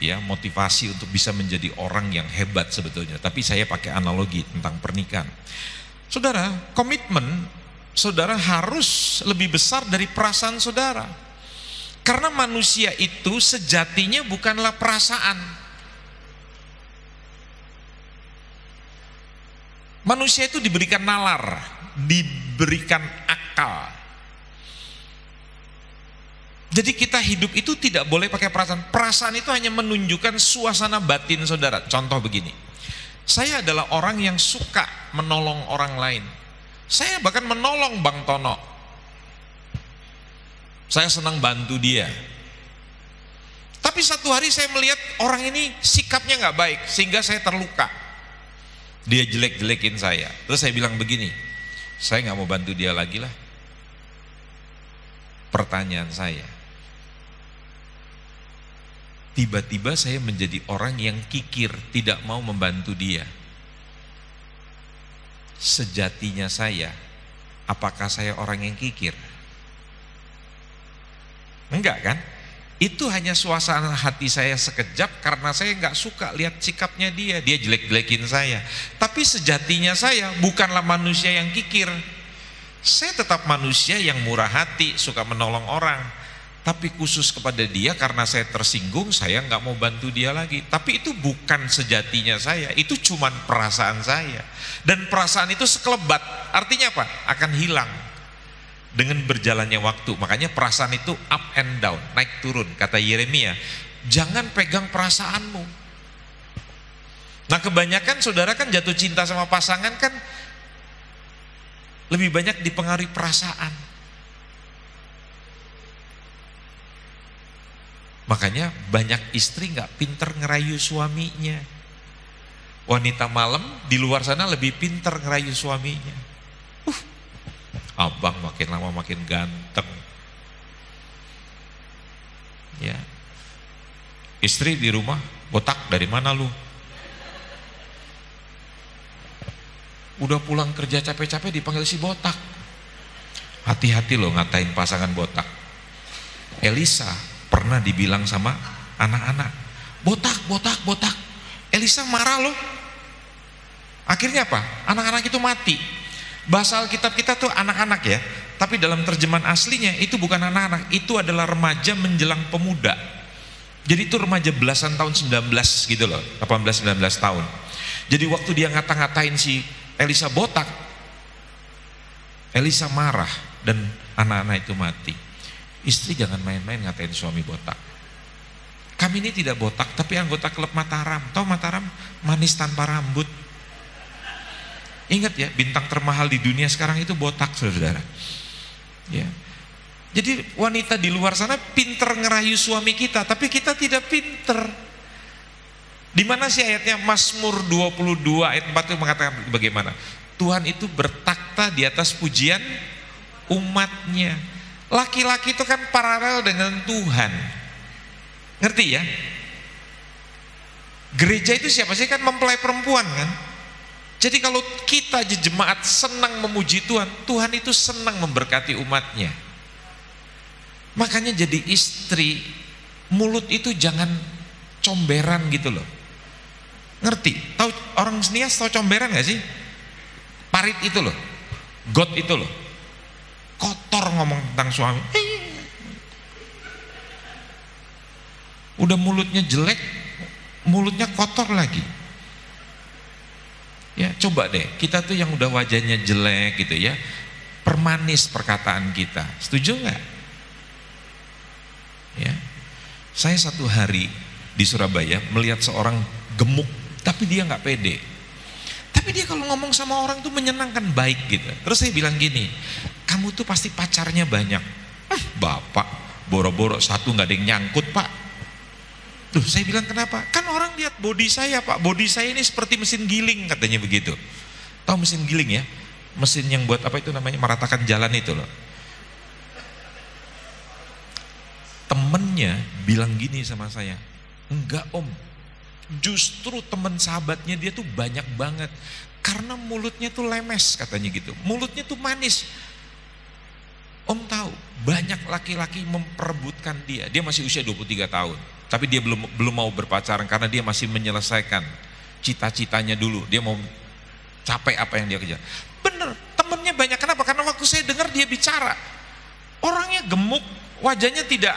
Speaker 1: ya, motivasi untuk bisa menjadi orang yang hebat sebetulnya, tapi saya pakai analogi tentang pernikahan. Saudara, komitmen saudara harus lebih besar dari perasaan saudara, karena manusia itu sejatinya bukanlah perasaan. Manusia itu diberikan nalar, diberikan akal. Jadi kita hidup itu tidak boleh pakai perasaan. Perasaan itu hanya menunjukkan suasana batin saudara. Contoh begini, saya adalah orang yang suka menolong orang lain. Saya bahkan menolong Bang Tono. Saya senang bantu dia. Tapi satu hari saya melihat orang ini sikapnya nggak baik, sehingga saya terluka. Dia jelek-jelekin saya. Terus saya bilang begini, saya nggak mau bantu dia lagi lah. Pertanyaan saya, tiba-tiba saya menjadi orang yang kikir, tidak mau membantu dia. Sejatinya saya, apakah saya orang yang kikir? Enggak kan? Itu hanya suasana hati saya sekejap karena saya nggak suka lihat sikapnya dia jelek-jelekin saya. Tapi sejatinya saya bukanlah manusia yang kikir. Saya tetap manusia yang murah hati, suka menolong orang. Tapi khusus kepada dia, karena saya tersinggung, saya nggak mau bantu dia lagi. Tapi itu bukan sejatinya saya, itu cuman perasaan saya. Dan perasaan itu sekelebat, artinya apa? Akan hilang dengan berjalannya waktu. Makanya perasaan itu up and down, naik turun. Kata Yeremia, jangan pegang perasaanmu. Nah, kebanyakan saudara kan jatuh cinta sama pasangan kan lebih banyak dipengaruhi perasaan. Makanya banyak istri nggak pinter ngerayu suaminya. Wanita malam di luar sana lebih pinter ngerayu suaminya. Abang makin lama makin ganteng. Ya. Istri di rumah, botak dari mana lu? Udah pulang kerja capek-capek dipanggil si botak. Hati-hati loh ngatain pasangan botak. Elisa pernah dibilang sama anak-anak, botak, botak, botak. Elisa marah loh. Akhirnya apa? Anak-anak itu mati. Bahasa Alkitab kita tuh anak-anak ya, tapi dalam terjemahan aslinya itu bukan anak-anak, itu adalah remaja menjelang pemuda. Jadi itu remaja belasan tahun, 19 gitu loh, 18-19 tahun. Jadi waktu dia ngata-ngatain si Elisa botak, Elisa marah dan anak-anak itu mati. Istri jangan main-main ngatain suami botak. Kami ini tidak botak, tapi anggota klub Mataram. Tahu Mataram? Manis tanpa rambut. Ingat ya, bintang termahal di dunia sekarang itu botak, saudara. Ya. Jadi wanita di luar sana pinter ngerayu suami kita, tapi kita tidak pinter. Di mana sih ayatnya? Mazmur 22 ayat 4 itu mengatakan bagaimana? Tuhan itu bertakhta di atas pujian umatnya. Laki-laki itu kan paralel dengan Tuhan. Ngerti ya? Gereja itu siapa sih? Kan mempelai perempuan kan. Jadi kalau kita jemaat senang memuji Tuhan, Tuhan itu senang memberkati umatnya. Makanya jadi istri, mulut itu jangan comberan gitu loh. Ngerti? Tahu orang Nias tahu comberan gak sih? Parit itu loh, got itu loh, kotor ngomong tentang suami. Udah mulutnya jelek, mulutnya kotor lagi. Ya coba deh, kita tuh yang udah wajahnya jelek gitu ya, permanis perkataan kita. Setuju nggak? Ya, saya satu hari di Surabaya melihat seorang gemuk, tapi dia nggak pede. Tapi dia kalau ngomong sama orang tuh menyenangkan, baik gitu. Terus saya bilang gini, kamu tuh pasti pacarnya banyak. Bapak, boro-boro satu nggak ada yang nyangkut pak. Tuh saya bilang kenapa? Kan orang lihat body saya pak, body saya ini seperti mesin giling katanya begitu. Tahu mesin giling ya? Mesin yang buat apa itu namanya, meratakan jalan itu loh. Temennya bilang gini sama saya, enggak om, justru teman sahabatnya dia tuh banyak banget. Karena mulutnya tuh lemes katanya gitu, mulutnya tuh manis. Om tahu banyak laki-laki memperebutkan dia. Dia masih usia 23 tahun. Tapi dia belum mau berpacaran karena dia masih menyelesaikan cita-citanya dulu. Dia mau capai apa yang dia kejar. Bener, temennya banyak. Kenapa? Karena waktu saya dengar dia bicara, orangnya gemuk, wajahnya tidak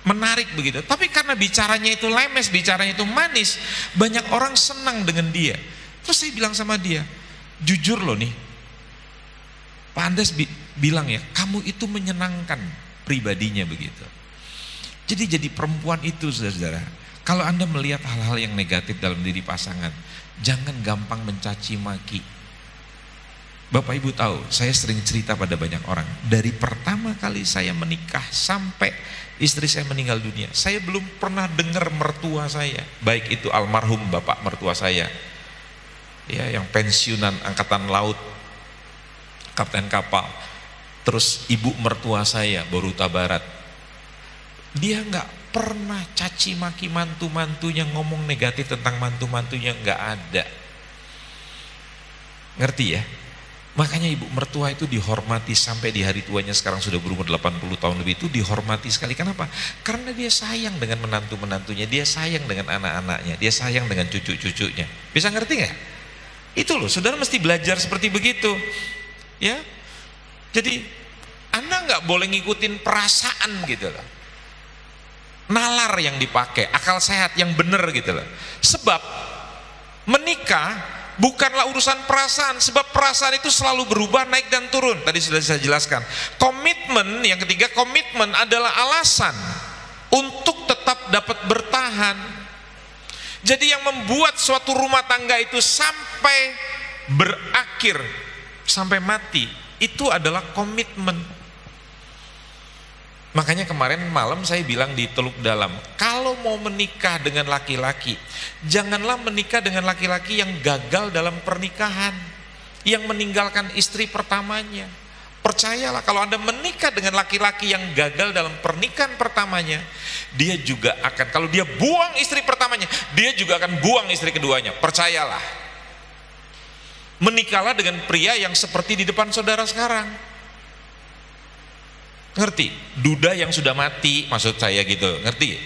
Speaker 1: menarik begitu. Tapi karena bicaranya itu lemes, bicaranya itu manis, banyak orang senang dengan dia. Terus saya bilang sama dia, jujur loh nih, Pak Andes bilang ya, kamu itu menyenangkan pribadinya begitu. Jadi perempuan itu saudara-saudara, kalau Anda melihat hal-hal yang negatif dalam diri pasangan, jangan gampang mencaci maki. Bapak Ibu tahu, saya sering cerita pada banyak orang, dari pertama kali saya menikah sampai istri saya meninggal dunia, saya belum pernah dengar mertua saya, baik itu almarhum bapak mertua saya, ya yang pensiunan angkatan laut, kapten kapal, terus ibu mertua saya Boruta Barat, dia nggak pernah caci maki mantu-mantunya, ngomong negatif tentang mantu-mantunya, nggak ada. Ngerti ya? Makanya ibu mertua itu dihormati sampai di hari tuanya, sekarang sudah berumur 80 tahun lebih, itu dihormati sekali. Kenapa? Karena dia sayang dengan menantu-menantunya, dia sayang dengan anak-anaknya, dia sayang dengan cucu-cucunya. Bisa ngerti nggak? Itu loh, saudara mesti belajar seperti begitu. Ya, jadi Anda nggak boleh ngikutin perasaan gitu loh. Nalar yang dipakai, akal sehat yang benar gitu loh. Sebab menikah bukanlah urusan perasaan, sebab perasaan itu selalu berubah, naik dan turun. Tadi sudah saya jelaskan. Komitmen, yang ketiga, komitmen adalah alasan untuk tetap dapat bertahan. Jadi yang membuat suatu rumah tangga itu sampai berakhir, sampai mati, itu adalah komitmen. Makanya kemarin malam saya bilang di Teluk Dalam, kalau mau menikah dengan laki-laki, janganlah menikah dengan laki-laki yang gagal dalam pernikahan, yang meninggalkan istri pertamanya. Percayalah, kalau Anda menikah dengan laki-laki yang gagal dalam pernikahan pertamanya, dia juga akan, kalau dia buang istri pertamanya, dia juga akan buang istri keduanya. Percayalah. Menikahlah dengan pria yang seperti di depan saudara sekarang. Ngerti? Duda yang sudah mati, maksud saya gitu, ngerti?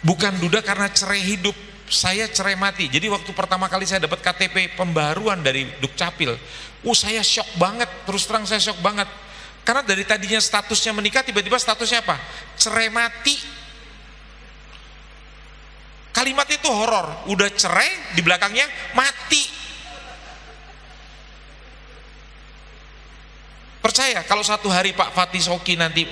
Speaker 1: Bukan duda karena cerai hidup, saya cerai mati. Jadi waktu pertama kali saya dapat KTP pembaruan dari Dukcapil, saya shock banget, terus terang saya shock banget. Karena dari tadinya statusnya menikah, tiba-tiba statusnya apa? Cerai mati. Kalimat itu horor, udah cerai, di belakangnya mati. Percaya kalau satu hari Pak Fatih Soki nanti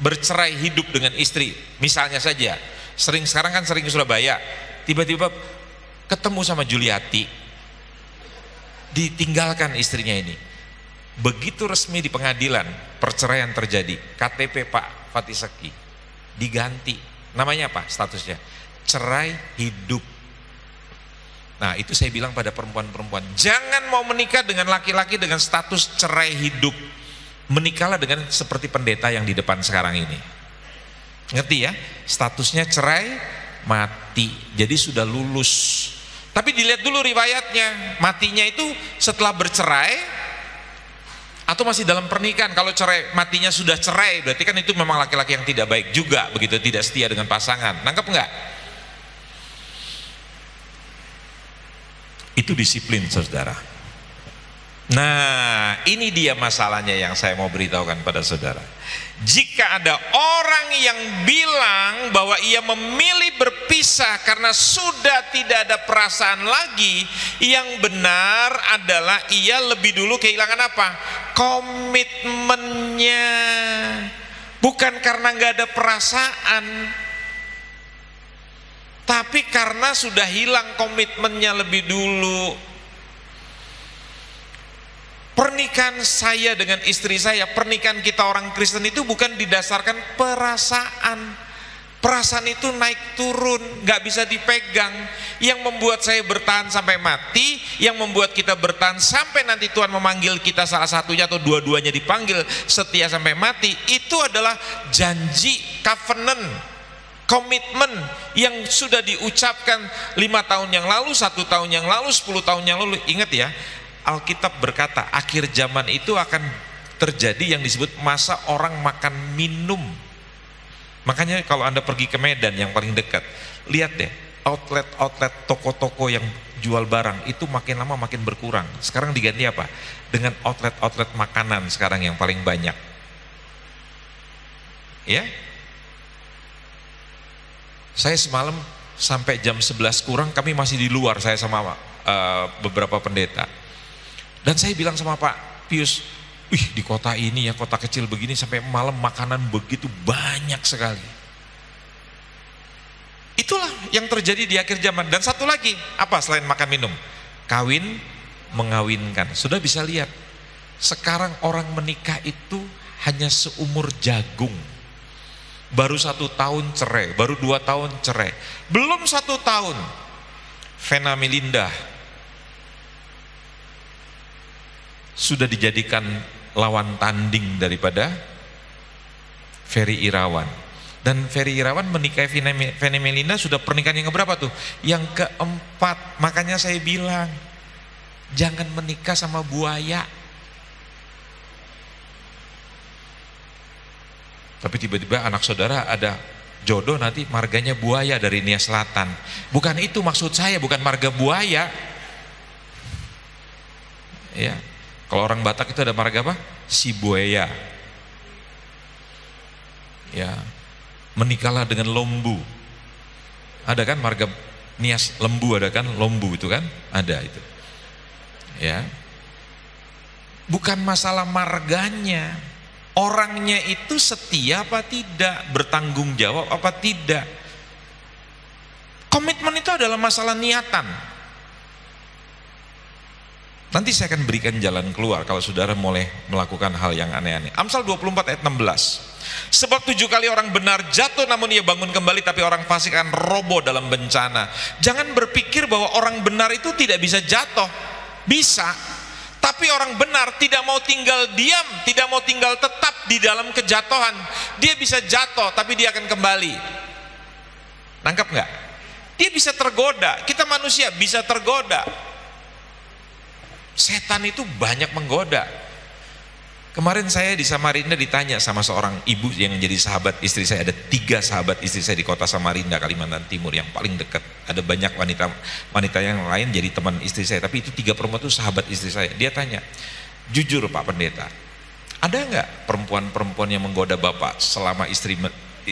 Speaker 1: bercerai hidup dengan istri, misalnya saja, sekarang kan sering ke Surabaya, tiba-tiba ketemu sama Juliati, ditinggalkan istrinya ini. Begitu resmi di pengadilan, perceraian terjadi, KTP Pak Fatih Soki diganti, namanya apa statusnya? Cerai hidup. Nah itu saya bilang pada perempuan-perempuan, jangan mau menikah dengan laki-laki dengan status cerai hidup. menikahlah dengan seperti pendeta yang di depan sekarang ini. Ngerti ya? Statusnya cerai, mati. Jadi sudah lulus. Tapi dilihat dulu riwayatnya. Matinya itu setelah bercerai atau masih dalam pernikahan. Kalau cerai, matinya sudah cerai, berarti kan itu memang laki-laki yang tidak baik juga, begitu, tidak setia dengan pasangan. Nangkep enggak? Itu disiplin, saudara. Nah, ini dia masalahnya yang saya mau beritahukan pada saudara. Jika ada orang yang bilang bahwa ia memilih berpisah karena sudah tidak ada perasaan lagi, yang benar adalah ia lebih dulu kehilangan apa? Komitmennya. Bukan karena nggak ada perasaan, tapi karena sudah hilang komitmennya lebih dulu. Pernikahan saya dengan istri saya, pernikahan kita orang Kristen itu bukan didasarkan perasaan. Perasaan itu naik turun, gak bisa dipegang. Yang membuat saya bertahan sampai mati, yang membuat kita bertahan sampai nanti Tuhan memanggil kita salah satunya atau dua-duanya dipanggil setia sampai mati, itu adalah janji, covenant, komitmen yang sudah diucapkan 5 tahun yang lalu, 1 tahun yang lalu, 10 tahun yang lalu. Ingat ya, Alkitab berkata akhir zaman itu akan terjadi yang disebut masa orang makan minum. Makanya kalau Anda pergi ke Medan yang paling dekat, lihat deh outlet toko-toko yang jual barang itu makin lama makin berkurang. Sekarang diganti apa? Dengan outlet makanan sekarang yang paling banyak. Ya, saya semalam sampai jam 11 kurang kami masih di luar, saya sama beberapa pendeta. Dan saya bilang sama Pak Pius, wih di kota ini ya, kota kecil begini sampai malam makanan begitu banyak sekali. Itulah yang terjadi di akhir zaman. Dan satu lagi, apa selain makan minum? Kawin, mengawinkan. Sudah bisa lihat, sekarang orang menikah itu hanya seumur jagung. Baru 1 tahun cerai, baru 2 tahun cerai. Belum 1 tahun, Vena Melinda sudah dijadikan lawan tanding daripada Ferry Irawan. Dan Ferry Irawan menikahi Vena Melinda sudah pernikahan yang keberapa tuh? Yang keempat. Makanya saya bilang, jangan menikah sama buaya. Tapi tiba-tiba anak saudara ada jodoh nanti marganya buaya dari Nia Selatan. Bukan itu maksud saya, bukan marga buaya. Ya. Kalau orang Batak itu ada marga apa? Si buaya. Ya. Menikahlah dengan lombu. Ada kan marga Nias lembu, ada kan lombu itu kan? Ada itu. Ya. Bukan masalah marganya. Orangnya itu setia apa tidak, bertanggung jawab apa tidak. Komitmen itu adalah masalah niatan. Nanti saya akan berikan jalan keluar kalau saudara mulai melakukan hal yang aneh-aneh. Amsal 24 ayat 16. Sebab 7 kali orang benar jatuh namun ia bangun kembali, tapi orang fasik akan roboh dalam bencana. Jangan berpikir bahwa orang benar itu tidak bisa jatuh. Bisa. Tapi orang benar tidak mau tinggal diam, tidak mau tinggal tetap di dalam kejatuhan. Dia bisa jatuh tapi dia akan kembali. Nangkap nggak? Dia bisa tergoda. Kita manusia bisa tergoda. Setan itu banyak menggoda. Kemarin saya di Samarinda ditanya sama seorang ibu yang jadi sahabat istri saya. Ada 3 sahabat istri saya di kota Samarinda, Kalimantan Timur, yang paling dekat. Ada banyak wanita yang lain jadi teman istri saya, tapi itu 3 perempuan itu sahabat istri saya. Dia tanya, jujur Pak Pendeta, ada nggak perempuan-perempuan yang menggoda Bapak selama istri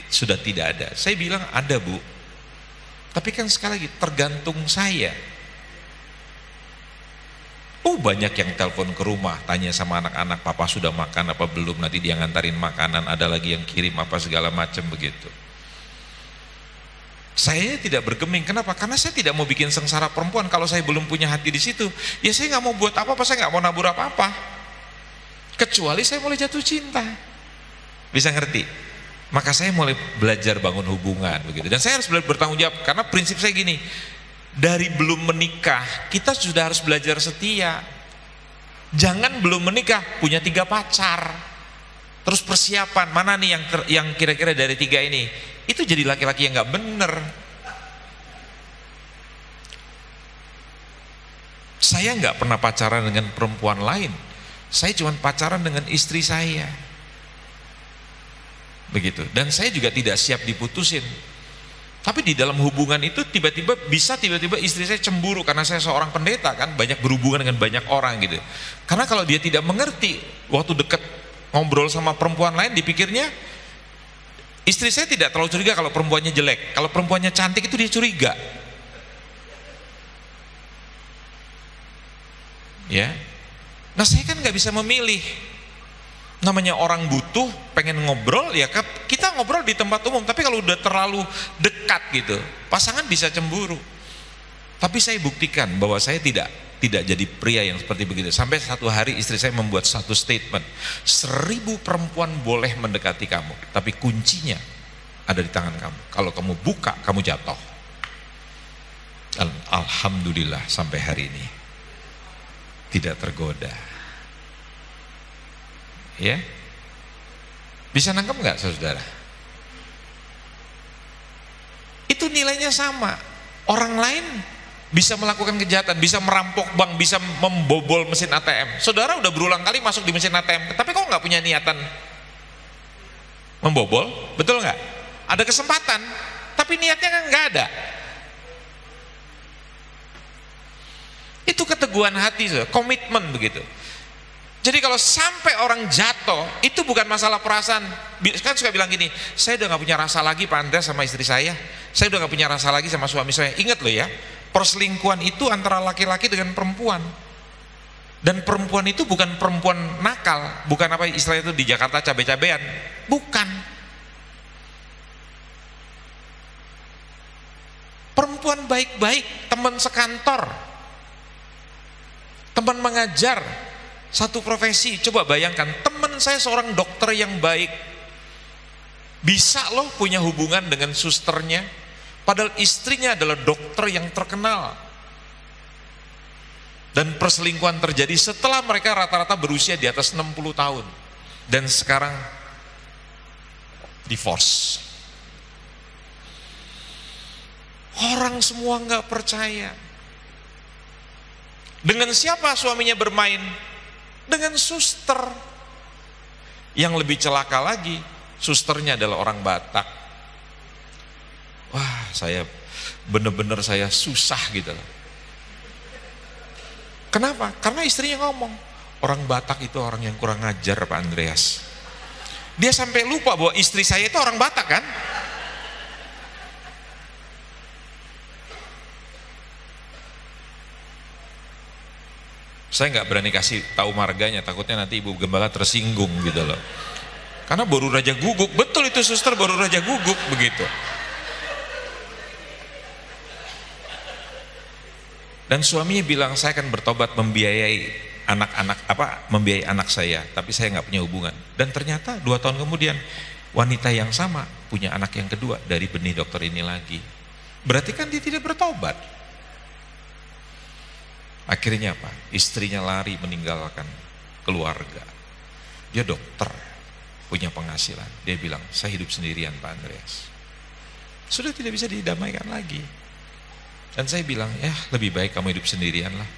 Speaker 1: sudah tidak ada? Saya bilang ada Bu, tapi kan sekali lagi tergantung saya. Banyak yang telepon ke rumah, tanya sama anak-anak, papa sudah makan apa belum, nanti dia ngantarin makanan, ada lagi yang kirim apa segala macam begitu. Saya tidak bergeming, kenapa? Karena saya tidak mau bikin sengsara perempuan. Kalau saya belum punya hati di situ, ya saya nggak mau buat apa-apa, saya nggak mau nabur apa-apa. Kecuali saya mulai jatuh cinta. Bisa ngerti? Maka saya mulai belajar bangun hubungan begitu. Dan saya harus bertanggung jawab, karena prinsip saya gini, dari belum menikah kita sudah harus belajar setia. Jangan belum menikah punya 3 pacar. Terus persiapan, mana nih yang kira-kira dari 3 ini? Itu jadi laki-laki yang nggak bener. Saya nggak pernah pacaran dengan perempuan lain. Saya cuma pacaran dengan istri saya. Begitu. Dan saya juga tidak siap diputusin. Tapi di dalam hubungan itu tiba-tiba istri saya cemburu karena saya seorang pendeta kan, banyak berhubungan dengan banyak orang gitu. Karena kalau dia tidak mengerti, waktu dekat ngobrol sama perempuan lain, dipikirnya istri saya tidak terlalu curiga kalau perempuannya jelek. Kalau perempuannya cantik itu dia curiga. Ya, nah saya kan nggak bisa memilih. Namanya orang butuh, pengen ngobrol, ya kita ngobrol di tempat umum. Tapi kalau udah terlalu dekat gitu, pasangan bisa cemburu. Tapi saya buktikan bahwa saya tidak jadi pria yang seperti begitu. Sampai satu hari istri saya membuat satu statement, 1000 perempuan boleh mendekati kamu, tapi kuncinya ada di tangan kamu. Kalau kamu buka, kamu jatuh. Dan alhamdulillah sampai hari ini tidak tergoda. Ya, bisa nangkep nggak saudara? Itu nilainya sama. Orang lain bisa melakukan kejahatan, bisa merampok bank, bisa membobol mesin ATM. Saudara udah berulang kali masuk di mesin ATM, tapi kok nggak punya niatan membobol? Betul nggak? Ada kesempatan, tapi niatnya kan nggak ada. Itu keteguhan hati, komitmen begitu. Jadi kalau sampai orang jatuh, itu bukan masalah perasaan. Kan suka bilang gini, saya udah gak punya rasa lagi Pak Andreas sama istri saya udah gak punya rasa lagi sama suami saya. Ingat loh ya, perselingkuhan itu antara laki-laki dengan perempuan. Dan perempuan itu bukan perempuan nakal, bukan apa istilahnya itu di Jakarta cabe-cabean, bukan. Perempuan baik-baik, teman sekantor, teman mengajar, satu profesi. Coba bayangkan, teman saya seorang dokter yang baik, bisa loh punya hubungan dengan susternya, padahal istrinya adalah dokter yang terkenal. Dan perselingkuhan terjadi setelah mereka rata-rata berusia di atas 60 tahun. Dan sekarang divorce. Orang semua nggak percaya. Dengan siapa suaminya bermain? Dengan suster. Yang lebih celaka lagi, susternya adalah orang Batak. Wah, saya bener-bener saya susah gitu loh. Kenapa? Karena istrinya ngomong, orang Batak itu orang yang kurang ajar Pak Andreas. Dia sampai lupa bahwa istri saya itu orang Batak kan? Saya nggak berani kasih tahu marganya, takutnya nanti Ibu Gembala tersinggung gitu loh. Karena baru raja guguk, betul itu suster, baru raja guguk begitu. Dan suaminya bilang, saya akan bertobat membiayai membiayai anak saya, tapi saya nggak punya hubungan. Dan ternyata 2 tahun kemudian wanita yang sama punya anak yang kedua dari benih dokter ini lagi. Berarti kan dia tidak bertobat. Akhirnya apa? Istrinya lari meninggalkan keluarga. Dia dokter, punya penghasilan. Dia bilang, saya hidup sendirian Pak Andreas. Sudah tidak bisa didamaikan lagi. Dan saya bilang, ya lebih baik kamu hidup sendirian lah.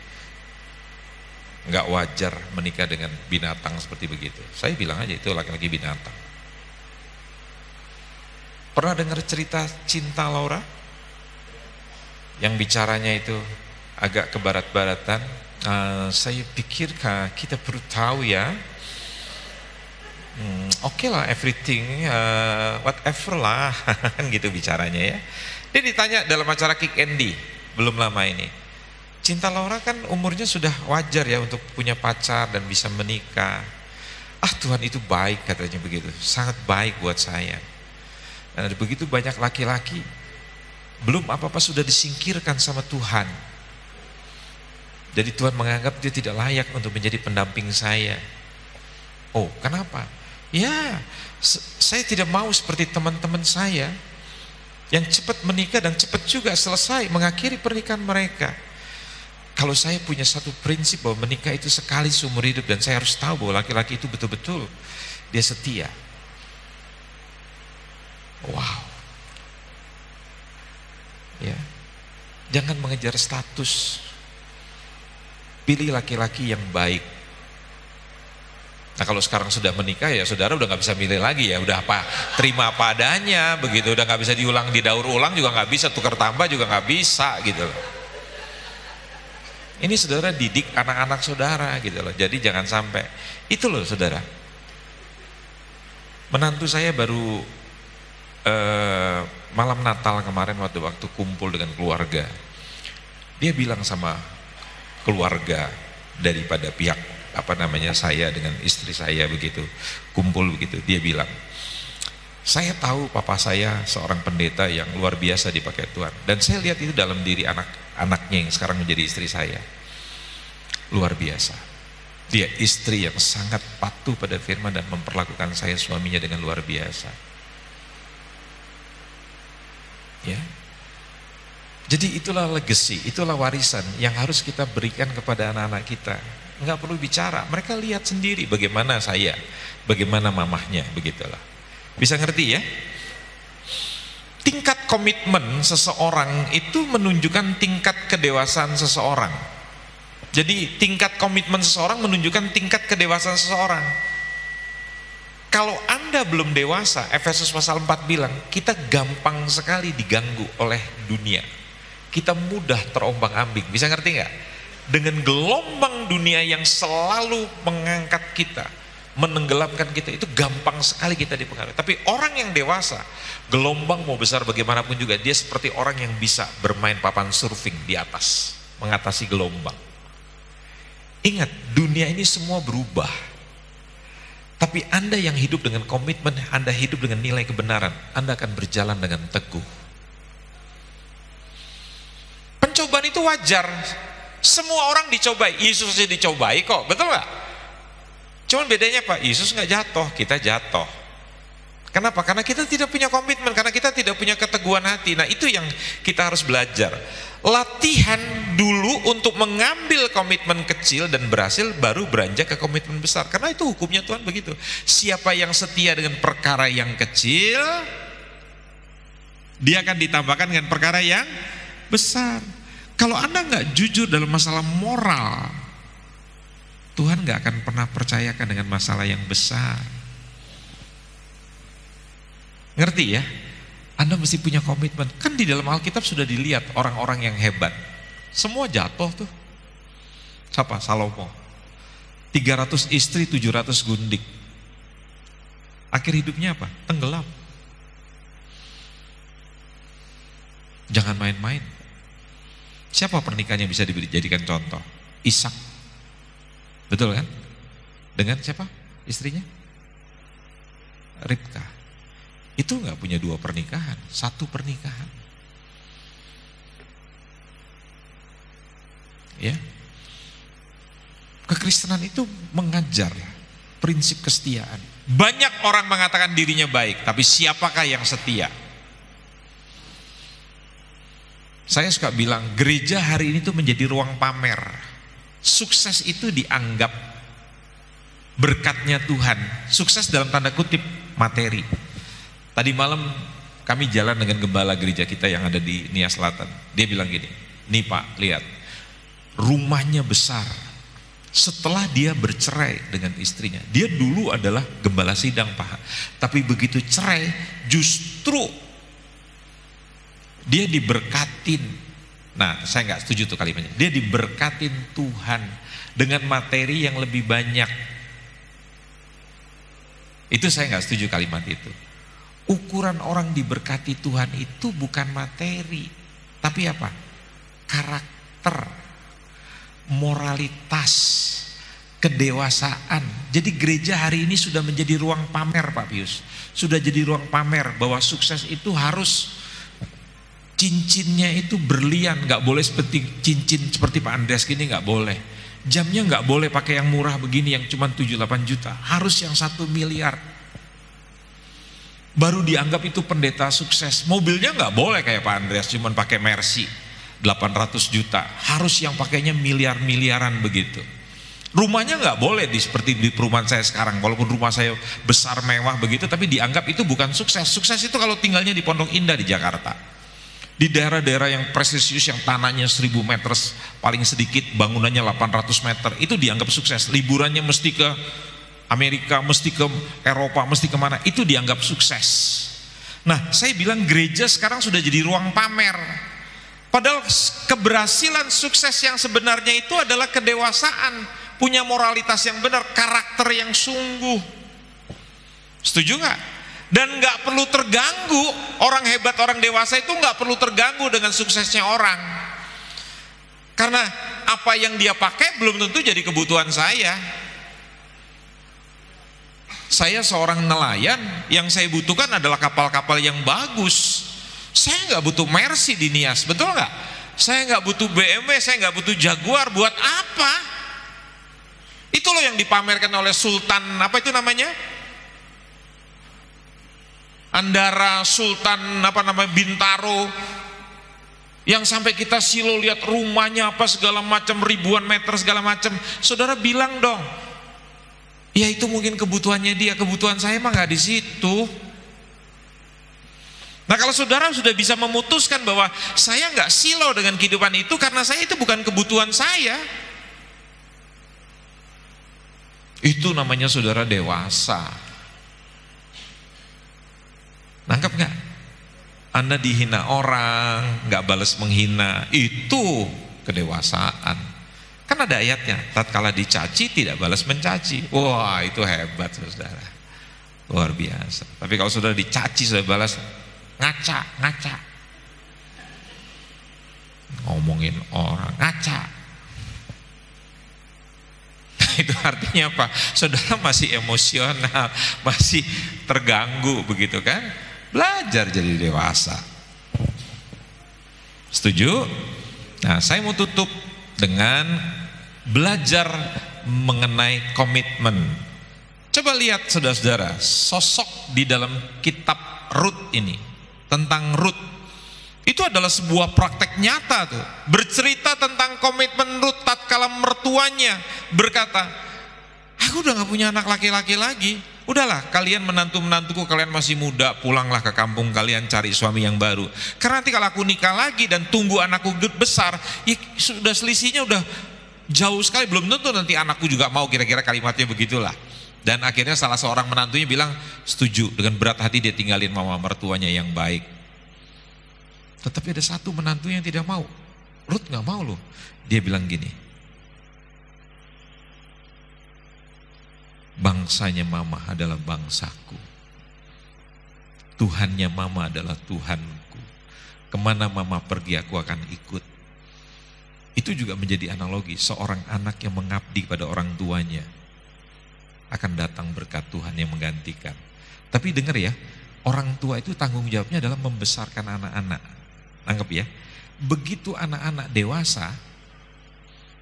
Speaker 1: Nggak wajar menikah dengan binatang seperti begitu. Saya bilang aja itu laki-laki binatang. Pernah dengar cerita Cinta Laura? Yang bicaranya itu agak kebarat-baratan. Saya pikir kita perlu tahu ya. Oke lah, everything, whatever lah, gitu bicaranya ya. Dia ditanya dalam acara Kick Andy belum lama ini. Cinta Laura kan umurnya sudah wajar ya untuk punya pacar dan bisa menikah. Tuhan itu baik katanya begitu, sangat baik buat saya. Dan ada begitu banyak laki-laki belum apa-apa sudah disingkirkan sama Tuhan. Jadi Tuhan menganggap dia tidak layak untuk menjadi pendamping saya. Oh, kenapa? Ya, saya tidak mau seperti teman-teman saya yang cepat menikah dan cepat juga selesai mengakhiri pernikahan mereka. Kalau saya punya satu prinsip bahwa menikah itu sekali seumur hidup, dan saya harus tahu bahwa laki-laki itu betul-betul dia setia. Wow. Ya. Jangan mengejar status. Pilih laki-laki yang baik. Nah kalau sekarang sudah menikah ya saudara udah gak bisa milih lagi ya, udah apa, terima apa adanya begitu, udah gak bisa diulang, didaur ulang juga gak bisa, tukar tambah juga gak bisa gitu loh. Ini saudara didik anak-anak saudara gitu loh, jadi jangan sampai, itu loh saudara. Menantu saya baru malam Natal kemarin waktu kumpul dengan keluarga, dia bilang sama keluarga daripada pihak saya dengan istri saya begitu kumpul begitu, dia bilang, saya tahu papa saya seorang pendeta yang luar biasa dipakai Tuhan, dan saya lihat itu dalam diri anak-anaknya yang sekarang menjadi istri saya, luar biasa. Dia istri yang sangat patuh pada firman dan memperlakukan saya suaminya dengan luar biasa. Ya. Jadi itulah legacy, itulah warisan yang harus kita berikan kepada anak-anak kita. Enggak perlu bicara, mereka lihat sendiri bagaimana saya, bagaimana mamahnya, begitulah. Bisa ngerti ya? Tingkat komitmen seseorang itu menunjukkan tingkat kedewasaan seseorang. Jadi tingkat komitmen seseorang menunjukkan tingkat kedewasaan seseorang. Kalau Anda belum dewasa, Efesus pasal 4 bilang, kita gampang sekali diganggu oleh dunia. Kita mudah terombang-ambing, bisa ngerti nggak? Dengan gelombang dunia yang selalu mengangkat kita, menenggelamkan kita, itu gampang sekali kita dipengaruhi. Tapi orang yang dewasa, gelombang mau besar bagaimanapun juga, dia seperti orang yang bisa bermain papan surfing di atas, mengatasi gelombang. Ingat, dunia ini semua berubah. Tapi Anda yang hidup dengan komitmen, Anda hidup dengan nilai kebenaran, Anda akan berjalan dengan teguh. Pencobaan itu wajar. Semua orang dicobai, Yesus saja dicobai kok, betul nggak? Cuman bedanya Pak, Yesus nggak jatuh, kita jatuh. Kenapa? Karena kita tidak punya komitmen, karena kita tidak punya keteguhan hati. Nah itu yang kita harus belajar. Latihan dulu untuk mengambil komitmen kecil dan berhasil, baru beranjak ke komitmen besar. Karena itu hukumnya Tuhan begitu. Siapa yang setia dengan perkara yang kecil, dia akan ditambahkan dengan perkara yang besar. Kalau Anda nggak jujur dalam masalah moral, Tuhan nggak akan pernah percayakan dengan masalah yang besar. Ngerti ya? Anda mesti punya komitmen. Kan di dalam Alkitab sudah dilihat orang-orang yang hebat, semua jatuh tuh. Siapa? Salomo. 300 istri, 700 gundik. Akhir hidupnya apa? Tenggelam. Jangan main-main. Siapa pernikahannya bisa dijadikan contoh? Ishak. Betul kan? Dengan siapa istrinya? Ribka. Itu nggak punya 2 pernikahan, 1 pernikahan. Ya. Kekristenan itu mengajar prinsip kesetiaan. Banyak orang mengatakan dirinya baik, tapi siapakah yang setia? Saya suka bilang, gereja hari ini tuh menjadi ruang pamer. Sukses itu dianggap berkatnya Tuhan. Sukses dalam tanda kutip materi. Tadi malam kami jalan dengan gembala gereja kita yang ada di Nia Selatan. Dia bilang gini, nih Pak, lihat, rumahnya besar. Setelah dia bercerai dengan istrinya, dia dulu adalah gembala sidang Pak. Tapi begitu cerai, justru dia diberkatin. Nah, saya nggak setuju tuh kalimatnya. Dia diberkatin Tuhan dengan materi yang lebih banyak. Itu saya nggak setuju kalimat itu. Ukuran orang diberkati Tuhan itu bukan materi, tapi apa? Karakter, moralitas, kedewasaan. Jadi gereja hari ini sudah menjadi ruang pamer Pak Pius. Sudah jadi ruang pamer bahwa sukses itu harus cincinnya itu berlian, nggak boleh seperti cincin seperti Pak Andreas gini, nggak boleh. Jamnya nggak boleh pakai yang murah begini yang cuma 7-8 juta, harus yang 1 miliar. Baru dianggap itu pendeta sukses. Mobilnya nggak boleh kayak Pak Andreas cuma pakai Mercy 800 juta, harus yang pakainya miliar-miliaran begitu. Rumahnya nggak boleh seperti di perumahan saya sekarang, walaupun rumah saya besar mewah begitu, tapi dianggap itu bukan sukses. Sukses itu kalau tinggalnya di Pondok Indah di Jakarta, di daerah-daerah yang prestisius, yang tanahnya 1000 meter paling sedikit, bangunannya 800 meter, itu dianggap sukses. Liburannya mesti ke Amerika, mesti ke Eropa, mesti kemana, itu dianggap sukses. Nah, saya bilang gereja sekarang sudah jadi ruang pamer. Padahal keberhasilan sukses yang sebenarnya itu adalah kedewasaan, punya moralitas yang benar, karakter yang sungguh. Setuju nggak? Dan nggak perlu terganggu. Orang hebat, orang dewasa itu nggak perlu terganggu dengan suksesnya orang. Karena apa yang dia pakai belum tentu jadi kebutuhan saya. Saya seorang nelayan, yang saya butuhkan adalah kapal-kapal yang bagus. Saya nggak butuh Mercy di Nias, betul nggak? Saya nggak butuh BMW, saya nggak butuh Jaguar. Buat apa? Itu loh yang dipamerkan oleh Sultan, apa itu namanya? Andara Sultan Bintaro, yang sampai kita silo lihat rumahnya apa segala macam, ribuan meter segala macam. Saudara bilang dong, ya itu mungkin kebutuhannya dia, kebutuhan saya mah nggak di situ. Nah, kalau saudara sudah bisa memutuskan bahwa saya nggak silau dengan kehidupan itu karena saya itu bukan kebutuhan saya, itu namanya saudara dewasa. Nangkep nggak? Anda dihina orang, nggak balas menghina, itu kedewasaan. Kan ada ayatnya, tatkala dicaci tidak balas mencaci. Wah, itu hebat saudara, luar biasa. Tapi kalau saudara dicaci sudah balas ngaca, ngomongin orang ngaca, itu artinya apa? Saudara masih emosional, masih terganggu begitu kan? Belajar jadi dewasa. Setuju? Nah, saya mau tutup dengan belajar mengenai komitmen. Coba lihat saudara-saudara, sosok di dalam kitab Rut ini, tentang Rut, itu adalah sebuah praktek nyata tuh. Bercerita tentang komitmen Rut tatkala mertuanya berkata, aku udah gak punya anak laki-laki lagi, udahlah kalian menantu-menantuku, kalian masih muda, pulanglah ke kampung kalian cari suami yang baru. Karena nanti kalau aku nikah lagi dan tunggu anakku besar, ya sudah selisihnya udah jauh sekali, belum tentu nanti anakku juga mau, kira-kira kalimatnya begitulah. Dan akhirnya salah seorang menantunya bilang setuju, dengan berat hati dia tinggalin mama mertuanya yang baik. Tetapi ada satu menantu yang tidak mau. Rut gak mau loh. Dia bilang gini, bangsanya mama adalah bangsaku, Tuhannya mama adalah Tuhanku, kemana mama pergi aku akan ikut. Itu juga menjadi analogi, seorang anak yang mengabdi pada orang tuanya, akan datang berkat Tuhan yang menggantikan. Tapi dengar ya, orang tua itu tanggung jawabnya adalah membesarkan anak-anak. Anggap ya, begitu anak-anak dewasa,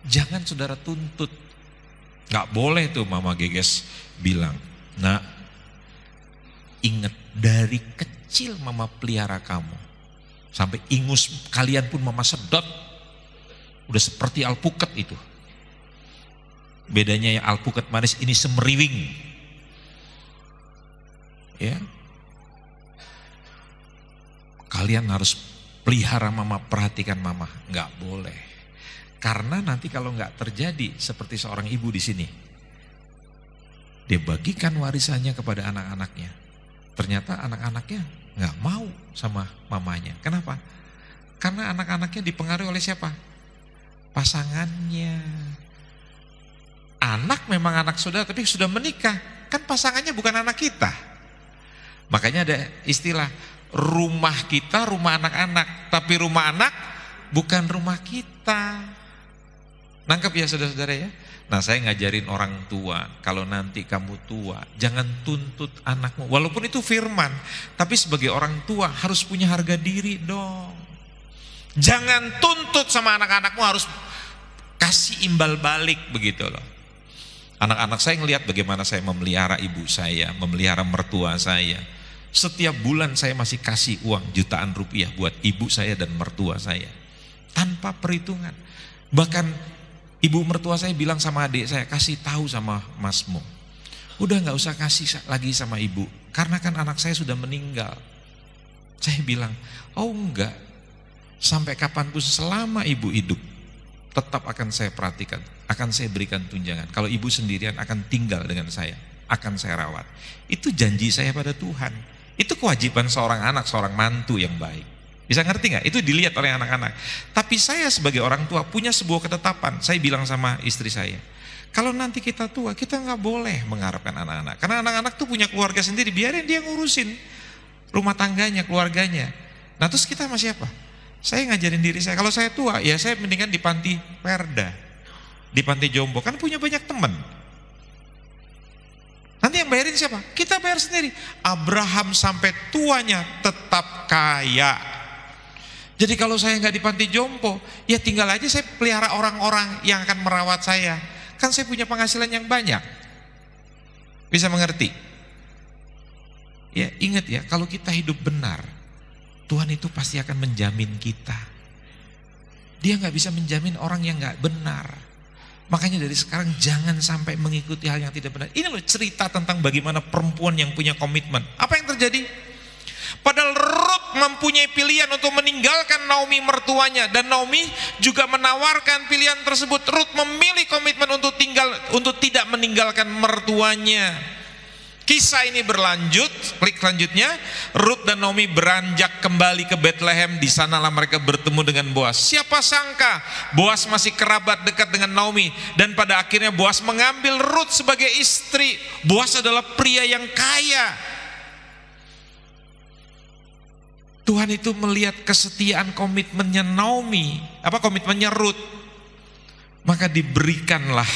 Speaker 1: jangan saudara tuntut. Gak boleh tuh mama geges bilang, nah ingat dari kecil mama pelihara kamu, sampai ingus kalian pun mama sedot, udah seperti alpukat itu. Bedanya yang alpukat manis, ini semeriwing. Ya. Kalian harus pelihara mama, perhatikan mama. Enggak boleh. Karena nanti kalau enggak terjadi seperti seorang ibu di sini, dia bagikan warisannya kepada anak-anaknya. Ternyata anak-anaknya enggak mau sama mamanya. Kenapa? Karena anak-anaknya dipengaruhi oleh siapa? Pasangannya. Anak memang anak saudara, tapi sudah menikah, kan pasangannya bukan anak kita. Makanya ada istilah, rumah kita rumah anak-anak, tapi rumah anak bukan rumah kita. Nangkep ya saudara-saudara ya? Nah, saya ngajarin orang tua, kalau nanti kamu tua, jangan tuntut anakmu. Walaupun itu firman, tapi sebagai orang tua harus punya harga diri dong. Jangan tuntut sama anak-anakmu, harus kasih imbal balik begitu loh. Anak-anak saya ngelihat bagaimana saya memelihara ibu saya, memelihara mertua saya. Setiap bulan saya masih kasih uang jutaan rupiah buat ibu saya dan mertua saya. Tanpa perhitungan. Bahkan Ibu mertua saya bilang sama adik saya, kasih tahu sama Masmu, udah nggak usah kasih lagi sama ibu, karena kan anak saya sudah meninggal. Saya bilang, oh enggak, sampai kapanpun selama ibu hidup, tetap akan saya perhatikan, akan saya berikan tunjangan. Kalau ibu sendirian akan tinggal dengan saya, akan saya rawat. Itu janji saya pada Tuhan. Itu kewajiban seorang anak, seorang mantu yang baik. Bisa ngerti nggak? Itu dilihat oleh anak-anak. Tapi saya sebagai orang tua punya sebuah ketetapan. Saya bilang sama istri saya, kalau nanti kita tua, kita nggak boleh mengharapkan anak-anak. Karena anak-anak tuh punya keluarga sendiri, biarin dia ngurusin rumah tangganya, keluarganya. Nah terus kita sama siapa? Saya ngajarin diri saya, kalau saya tua, ya saya mendingan di panti perda, di panti jompo, kan punya banyak teman. Nanti yang bayarin siapa? Kita bayar sendiri. Abraham sampai tuanya tetap kaya. Jadi kalau saya nggak di panti jompo, ya tinggal aja saya pelihara orang-orang yang akan merawat saya. Kan saya punya penghasilan yang banyak. Bisa mengerti? Ya ingat ya, kalau kita hidup benar, Tuhan itu pasti akan menjamin kita. Dia nggak bisa menjamin orang yang nggak benar. Makanya dari sekarang jangan sampai mengikuti hal yang tidak benar. Ini loh cerita tentang bagaimana perempuan yang punya komitmen. Apa yang terjadi? Padahal Ruth mempunyai pilihan untuk meninggalkan Naomi mertuanya, dan Naomi juga menawarkan pilihan tersebut. Ruth memilih komitmen untuk tidak meninggalkan mertuanya. Kisah ini berlanjut, klik selanjutnya. Ruth dan Naomi beranjak kembali ke Bethlehem. Di sanalah mereka bertemu dengan Boas. Siapa sangka Boas masih kerabat dekat dengan Naomi, dan pada akhirnya Boas mengambil Ruth sebagai istri. Boas adalah pria yang kaya. Tuhan itu melihat kesetiaan komitmennya Naomi, komitmennya Ruth. Maka diberikanlah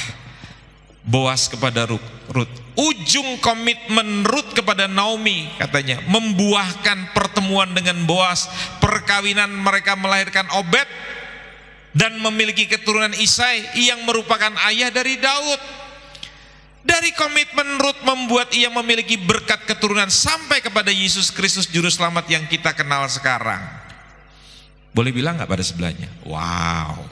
Speaker 1: Boas kepada Ruth. Ujung komitmen Ruth kepada Naomi katanya membuahkan pertemuan dengan Boas. Perkawinan mereka melahirkan Obed dan memiliki keturunan Isai yang merupakan ayah dari Daud. Dari komitmen Ruth membuat ia memiliki berkat keturunan sampai kepada Yesus Kristus juru selamat yang kita kenal sekarang. Boleh bilang nggak pada sebelahnya? Wow.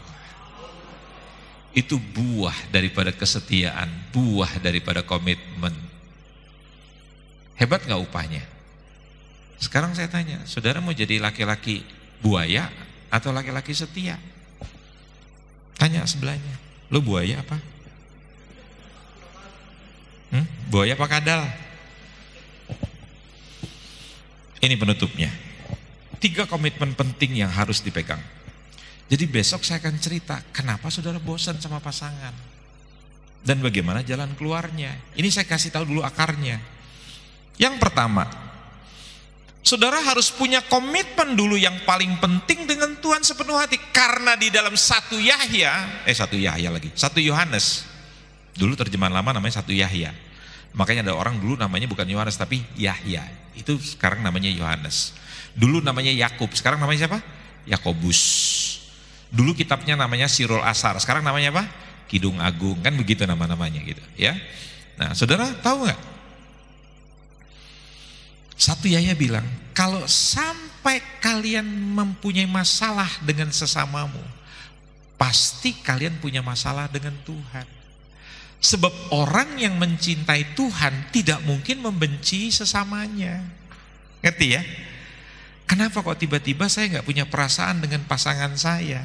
Speaker 1: Itu buah daripada kesetiaan, buah daripada komitmen. Hebat nggak upahnya? Sekarang saya tanya, saudara mau jadi laki-laki buaya atau laki-laki setia? Tanya sebelahnya, lo buaya apa? Buaya apa kadal? Ini penutupnya. 3 komitmen penting yang harus dipegang. Jadi besok saya akan cerita kenapa saudara bosan sama pasangan dan bagaimana jalan keluarnya. Ini saya kasih tahu dulu akarnya. Yang pertama, saudara harus punya komitmen dulu yang paling penting dengan Tuhan sepenuh hati. Karena di dalam 1 Yohanes, dulu terjemahan lama namanya 1 Yahya. Makanya ada orang dulu namanya bukan Yohanes tapi Yahya. Itu sekarang namanya Yohanes. Dulu namanya Yakub, sekarang namanya siapa? Yakobus. Dulu kitabnya namanya Sirul Asar, sekarang namanya apa? Kidung Agung, kan begitu nama-namanya gitu ya. Nah saudara tahu nggak? 1 Yahya bilang, kalau sampai kalian mempunyai masalah dengan sesamamu, pasti kalian punya masalah dengan Tuhan. Sebab orang yang mencintai Tuhan tidak mungkin membenci sesamanya. Ngerti ya? Kenapa kok tiba-tiba saya nggak punya perasaan dengan pasangan saya?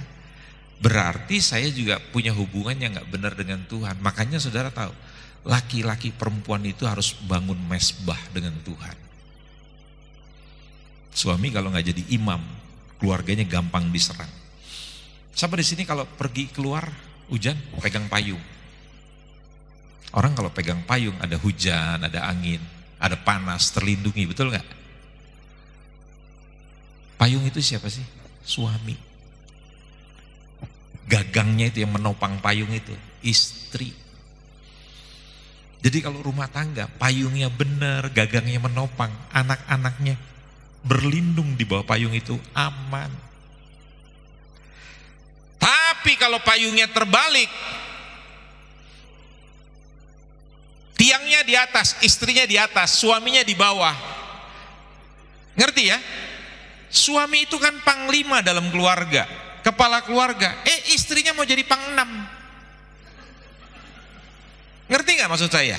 Speaker 1: Berarti saya juga punya hubungan yang nggak benar dengan Tuhan. Makanya saudara tahu, laki-laki perempuan itu harus bangun mesbah dengan Tuhan. Suami kalau nggak jadi imam, keluarganya gampang diserang. Siapa di sini kalau pergi keluar hujan pegang payung? Orang kalau pegang payung ada hujan, ada angin, ada panas, terlindungi, betul nggak? Payung itu siapa sih? Suami. Gagangnya itu yang menopang payung itu, istri. Jadi kalau rumah tangga, payungnya benar, gagangnya menopang, anak-anaknya berlindung di bawah payung itu aman. Tapi kalau payungnya terbalik, tiangnya di atas, istrinya di atas, suaminya di bawah. Ngerti ya? Suami itu kan panglima dalam keluarga, kepala keluarga. Istrinya mau jadi panglima. Ngerti nggak maksud saya?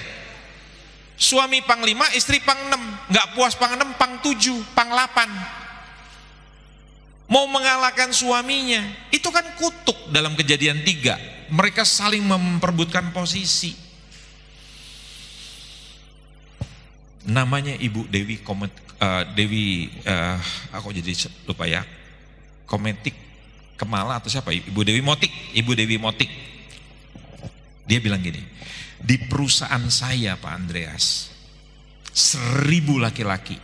Speaker 1: Suami pang 5, istri pang 6. Nggak puas pang 6, pang 7, pang 8. Mau mengalahkan suaminya. Itu kan kutuk dalam Kejadian 3. Mereka saling memperebutkan posisi. Namanya Ibu Dewi aku jadi lupa ya. Kometik Kemala atau siapa? Ibu Dewi Motik. Dia bilang gini, di perusahaan saya Pak Andreas, 1000 laki-laki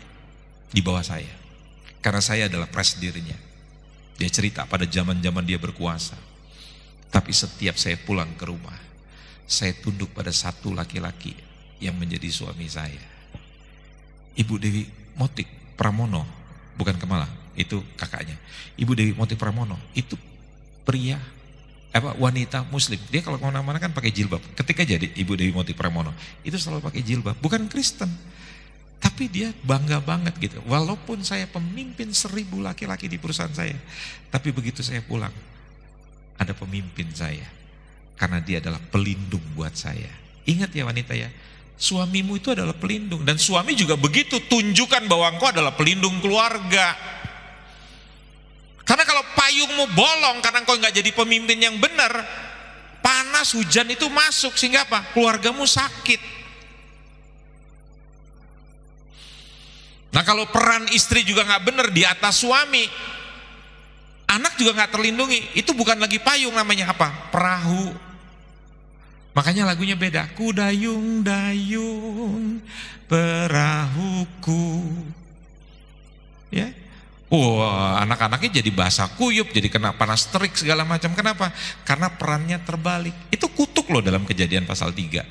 Speaker 1: di bawah saya. Karena saya adalah presidennya. Dia cerita pada zaman-zaman dia berkuasa. Tapi setiap saya pulang ke rumah, saya tunduk pada satu laki-laki yang menjadi suami saya. Ibu Dewi Motik Pramono, bukan Kemala, itu kakaknya. Ibu Dewi Motik Pramono, itu pria, wanita muslim. Dia kalau kemana-mana kan pakai jilbab. Ketika jadi Ibu Dewi Motik Pramono, itu selalu pakai jilbab, bukan Kristen. Tapi dia bangga banget gitu. Walaupun saya pemimpin 1000 laki-laki di perusahaan saya, tapi begitu saya pulang, ada pemimpin saya. Karena dia adalah pelindung buat saya. Ingat ya wanita ya, suamimu itu adalah pelindung. Dan suami juga begitu, tunjukkan bahwa engkau adalah pelindung keluarga. Karena kalau payungmu bolong karena engkau nggak jadi pemimpin yang benar, panas, hujan itu masuk, sehingga apa? Keluargamu sakit. Nah kalau peran istri juga nggak benar di atas suami, anak juga nggak terlindungi. Itu bukan lagi payung, namanya apa? Perahu. Makanya lagunya beda. Ku dayung-dayung perahuku. Ya. Anak-anaknya jadi basah kuyup, jadi kena panas terik segala macam. Kenapa? Karena perannya terbalik. Itu kutuk loh dalam Kejadian pasal 3.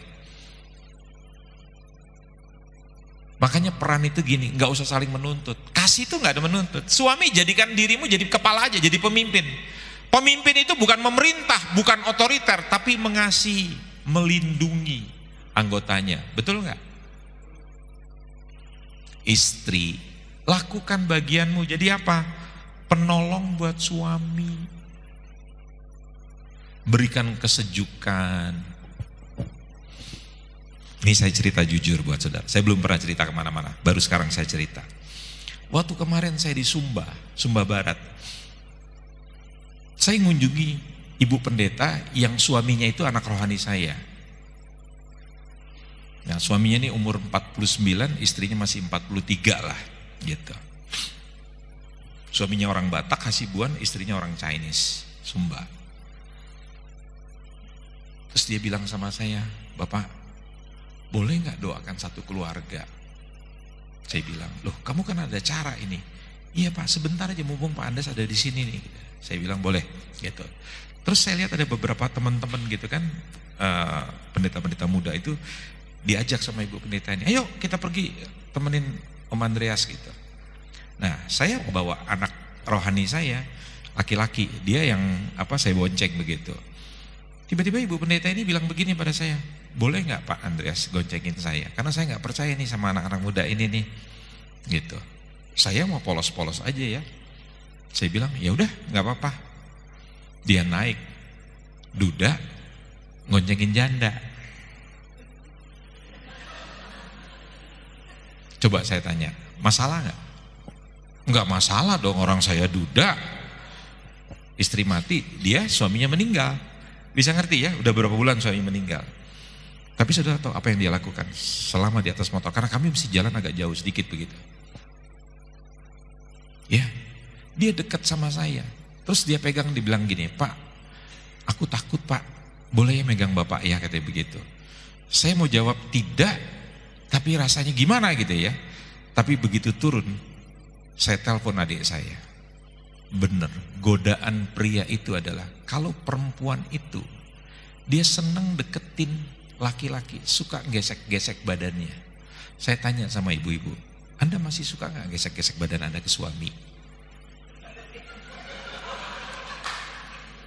Speaker 1: Makanya peran itu gini, nggak usah saling menuntut. Kasih itu nggak ada menuntut. Suami jadikan dirimu jadi kepala aja, jadi pemimpin. Pemimpin itu bukan memerintah, bukan otoriter, tapi mengasihi, melindungi anggotanya. Betul nggak? Istri, lakukan bagianmu. Jadi apa? Penolong buat suami. Berikan kesejukan. Ini saya cerita jujur buat saudara. Saya belum pernah cerita kemana-mana. Baru sekarang saya cerita. Waktu kemarin saya di Sumba Barat. Saya mengunjungi ibu pendeta yang suaminya itu anak rohani saya. Nah, suaminya ini umur 49, istrinya masih 43 lah, gitu. Suaminya orang Batak, Hasibuan, istrinya orang Chinese, Sumba. Terus dia bilang sama saya, Bapak, boleh nggak doakan satu keluarga? Saya bilang, loh kamu kan ada cara ini. Iya Pak, sebentar aja mumpung Pak Andes ada di sini nih. Saya bilang boleh, gitu. Terus saya lihat ada beberapa teman-teman gitu kan, pendeta-pendeta muda itu diajak sama ibu pendeta ini. Ayo kita pergi temenin Om Andreas gitu. Nah saya bawa anak rohani saya, laki-laki, dia yang saya bonceng begitu. Tiba-tiba ibu pendeta ini bilang begini pada saya, boleh nggak Pak Andreas goncengin saya? Karena saya nggak percaya nih sama anak-anak muda ini nih, gitu. Saya mau polos-polos aja ya. Saya bilang ya udah nggak apa-apa. Dia naik, duda, goncengin janda. Coba saya tanya, masalah nggak? Nggak masalah dong, orang saya duda, istri mati, dia suaminya meninggal. Bisa ngerti ya, udah berapa bulan suami meninggal. Tapi saudara tahu apa yang dia lakukan selama di atas motor? Karena kami mesti jalan agak jauh sedikit begitu. Ya, dia dekat sama saya. Terus dia pegang, dibilang gini, Pak, aku takut Pak, boleh ya megang Bapak ya, katanya begitu. Saya mau jawab tidak, tapi rasanya gimana gitu ya. Tapi begitu turun, saya telepon adik saya. Bener, godaan pria itu adalah kalau perempuan itu dia senang deketin laki-laki, suka gesek-gesek badannya. Saya tanya sama ibu-ibu, Anda masih suka nggak gesek-gesek badan Anda ke suami?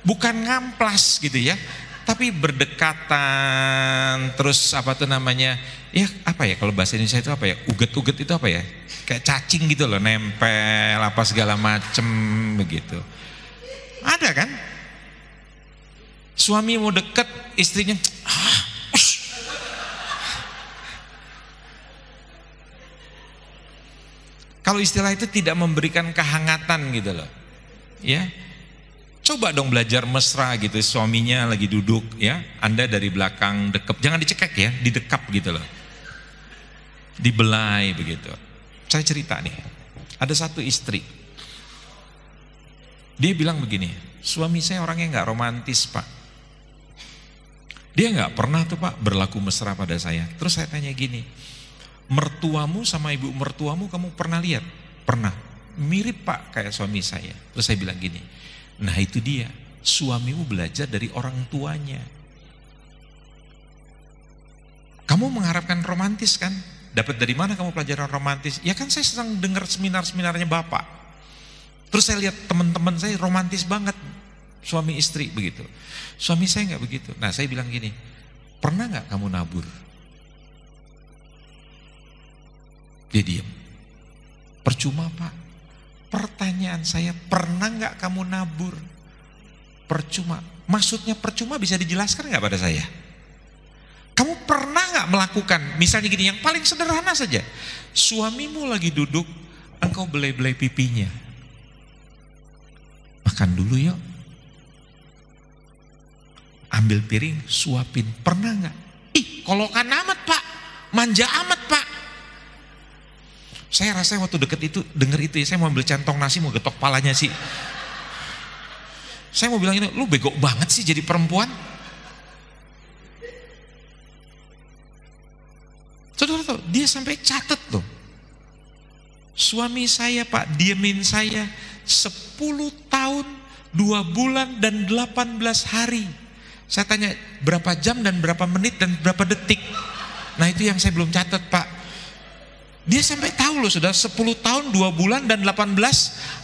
Speaker 1: Bukan ngamplas gitu ya, tapi berdekatan, terus ya kalau bahasa Indonesia itu uget-uget itu kayak cacing gitu loh, nempel apa segala macem begitu. Ada kan? Suami mau deket, istrinya Kalau istilah itu tidak memberikan kehangatan gitu loh. Ya. Coba dong belajar mesra gitu, suaminya lagi duduk ya, Anda dari belakang dekep, jangan dicekek ya, didekap gitu loh. Dibelai begitu. Saya cerita nih, ada satu istri. Dia bilang begini, suami saya orangnya nggak romantis Pak. Dia nggak pernah tuh Pak berlaku mesra pada saya. Terus saya tanya gini, mertuamu sama ibu mertuamu kamu pernah lihat? Pernah. Mirip Pak kayak suami saya. Terus saya bilang gini, nah itu dia, suamimu belajar dari orang tuanya. Kamu mengharapkan romantis kan? Dapat dari mana kamu pelajaran romantis? Ya kan saya sedang dengar seminar-seminarnya Bapak. Terus saya lihat teman-teman saya romantis banget, suami istri begitu. Suami saya nggak begitu. Nah saya bilang gini, pernah nggak kamu nabur? Dia diam. Percuma Pak. Pertanyaan saya, pernah nggak kamu nabur? Percuma. Maksudnya percuma bisa dijelaskan nggak pada saya? Kamu pernah nggak melakukan? Misalnya gini, yang paling sederhana saja. Suamimu lagi duduk, engkau belai-belai pipinya. Makan dulu yuk. Ambil piring, suapin. Pernah nggak? Ih, kolokan amat Pak. Manja amat Pak. Saya rasanya waktu deket itu, denger itu ya, saya mau ambil centong nasi, mau getok palanya sih. Saya mau bilang ini, lu bego banget sih jadi perempuan. Saudara, dia sampai catat loh. Suami saya Pak, diemin saya 10 tahun, 2 bulan dan 18 hari. Saya tanya berapa jam dan berapa menit dan berapa detik. Nah itu yang saya belum catat Pak. Dia sampai tahu loh sudah 10 tahun, 2 bulan dan 18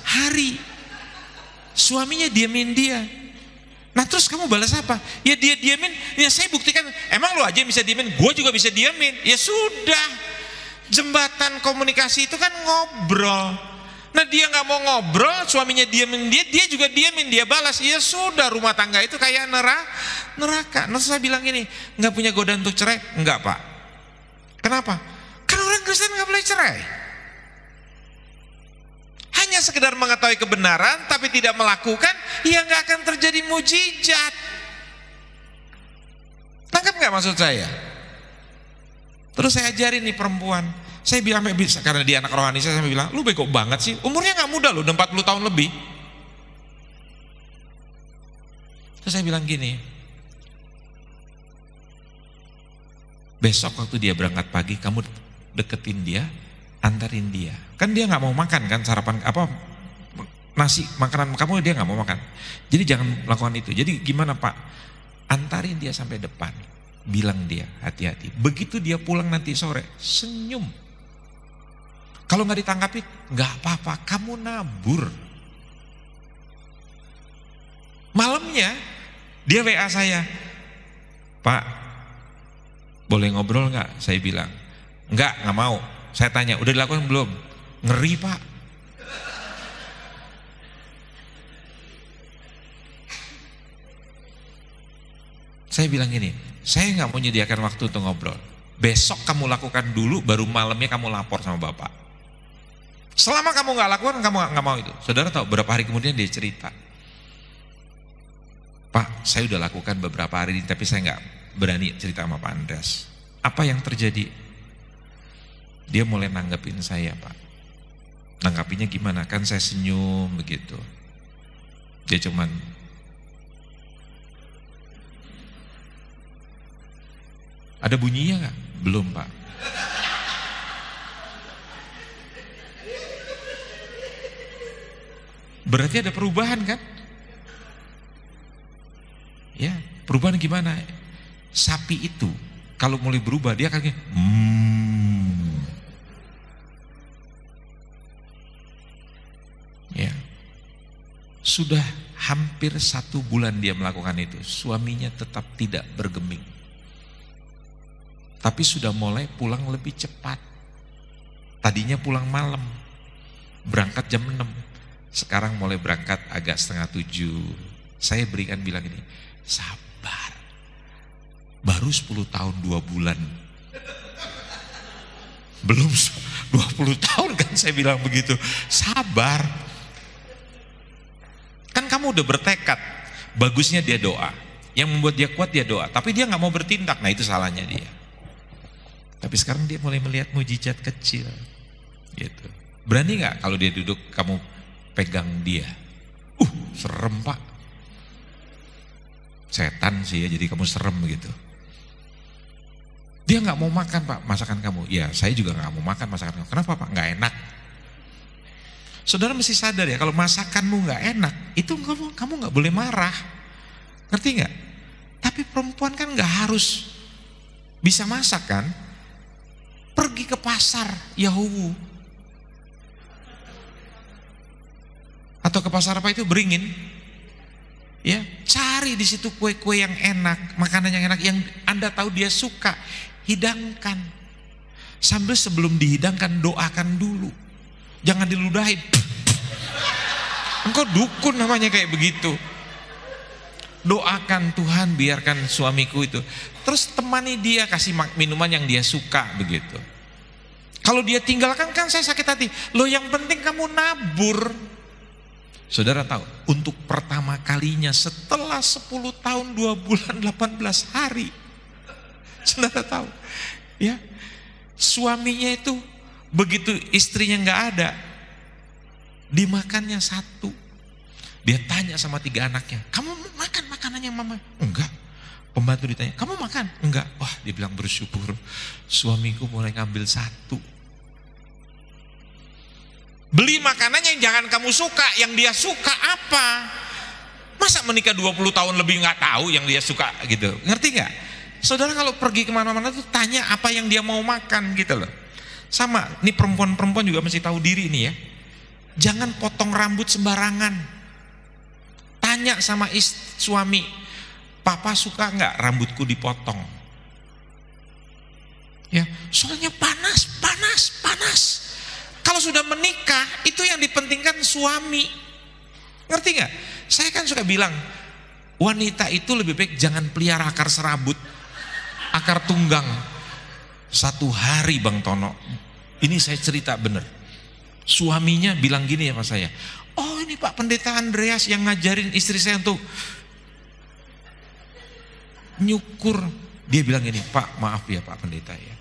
Speaker 1: hari. Suaminya diemin dia. Nah terus kamu balas apa? Ya dia diemin, ya saya buktikan. Emang lo aja yang bisa diemin, gue juga bisa diemin. Ya sudah, jembatan komunikasi itu kan ngobrol. Nah dia gak mau ngobrol, suaminya diemin dia, dia juga diemin, dia balas. Ya sudah, rumah tangga itu kayak neraka. Nah saya bilang gini, gak punya godaan untuk cerai? Enggak Pak. Kenapa? Karena orang Kristen gak boleh cerai. Hanya sekedar mengetahui kebenaran tapi tidak melakukan, ya gak akan terjadi mujizat. Tangkap gak maksud saya? Terus saya ajarin nih perempuan. Saya bilang, karena dia anak rohani, saya bilang, lu bego banget sih, umurnya gak muda loh, udah 40 tahun lebih. Terus saya bilang gini, besok waktu dia berangkat pagi, kamu deketin dia, antarin dia. Kan dia gak mau makan kan, sarapan apa nasi, makanan kamu dia gak mau makan. Jadi jangan melakukan itu. Jadi gimana Pak? Antarin dia sampai depan, bilang dia hati-hati. Begitu dia pulang nanti sore, senyum. Kalau gak ditangkapin, gak apa-apa, kamu nabur. Malamnya dia WA saya, Pak, boleh ngobrol gak? Saya bilang, enggak, gak mau. Saya tanya, udah dilakukan belum? Ngeri Pak. Saya bilang gini, saya gak mau menyediakan waktu untuk ngobrol. Besok kamu lakukan dulu, baru malamnya kamu lapor sama Bapak. Selama kamu gak lakukan, kamu gak mau itu. Saudara tahu, beberapa hari kemudian dia cerita, Pak, saya udah lakukan beberapa hari ini, tapi saya gak berani cerita sama Pak Andreas. Apa yang terjadi? Dia mulai nanggepin saya Pak. Nanggapinya gimana? Kan saya senyum begitu. Dia cuman, ada bunyinya gak? Belum Pak. Berarti ada perubahan kan? Ya, perubahan gimana? Sapi itu kalau mulai berubah dia akan ya. Sudah hampir 1 bulan dia melakukan itu, suaminya tetap tidak bergeming. Tapi sudah mulai pulang lebih cepat. Tadinya pulang malam, berangkat jam 6. Sekarang mulai berangkat agak setengah 7. Saya berikan bilang ini, sabar. Baru 10 tahun 2 bulan. 20 tahun kan saya bilang begitu. Sabar. Kan kamu udah bertekad. Bagusnya dia doa. Yang membuat dia kuat dia doa. Tapi dia gak mau bertindak. Nah itu salahnya dia. Tapi sekarang dia mulai melihat mujizat kecil. Gitu. Berani gak kalau dia duduk kamu pegang dia? Serem Pak. Setan sih ya, jadi kamu serem gitu. Dia gak mau makan Pak masakan kamu. Ya saya juga gak mau makan masakan kamu. Kenapa Pak? Gak enak. Saudara mesti sadar ya, kalau masakanmu gak enak, itu kamu gak boleh marah. Ngerti gak? Tapi perempuan kan gak harus bisa masak kan. Pergi ke pasar Yahuwu. Atau ke pasar apa itu, Beringin. Ya, cari di situ kue-kue yang enak, makanan yang enak yang Anda tahu dia suka, hidangkan. Sambil sebelum dihidangkan doakan dulu. Jangan diludahin. Engkau dukun namanya kayak begitu. Doakan, Tuhan biarkan suamiku itu. Terus temani dia, kasih minuman yang dia suka begitu. Kalau dia tinggalkan kan saya sakit hati. Loh yang penting kamu nabur. Saudara tahu, untuk pertama kalinya setelah 10 tahun 2 bulan 18 hari. Saudara tahu, ya, suaminya itu begitu istrinya nggak ada, dimakannya satu. Dia tanya sama 3 anaknya, kamu makan makanannya mama? Enggak. Pembantu ditanya, kamu makan? Enggak. Wah, dia bilang bersyukur, suamiku mulai ngambil satu. Beli makanan yang jangan kamu suka, yang dia suka apa? Masa menikah 20 tahun lebih nggak tahu yang dia suka gitu? Ngerti nggak? Saudara kalau pergi kemana-mana tuh tanya apa yang dia mau makan gitu loh. Sama, ini perempuan-perempuan juga mesti tahu diri nih ya. Jangan potong rambut sembarangan. Tanya sama suami, papa suka nggak rambutku dipotong? Ya, soalnya panas. Kalau sudah menikah, itu yang dipentingkan suami. Ngerti gak? Saya kan suka bilang, wanita itu lebih baik jangan pelihara akar serabut, akar tunggang. Satu hari Bang Tono, ini saya cerita bener. Suaminya bilang gini ya sama saya, oh ini Pak Pendeta Andreas yang ngajarin istri saya untuk nyukur. Dia bilang gini, Pak maaf ya Pak Pendeta ya,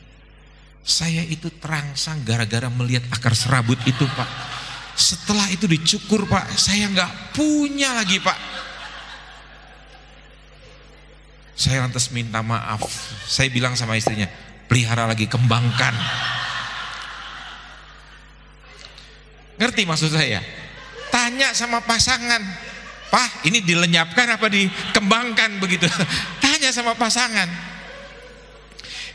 Speaker 1: saya itu terangsang gara-gara melihat akar serabut itu Pak. Setelah itu dicukur Pak, saya nggak punya lagi Pak. Saya lantas minta maaf. Saya bilang sama istrinya, pelihara lagi, kembangkan. Ngerti maksud saya? Tanya sama pasangan, Pak ini dilenyapkan apa dikembangkan begitu. Tanya sama pasangan.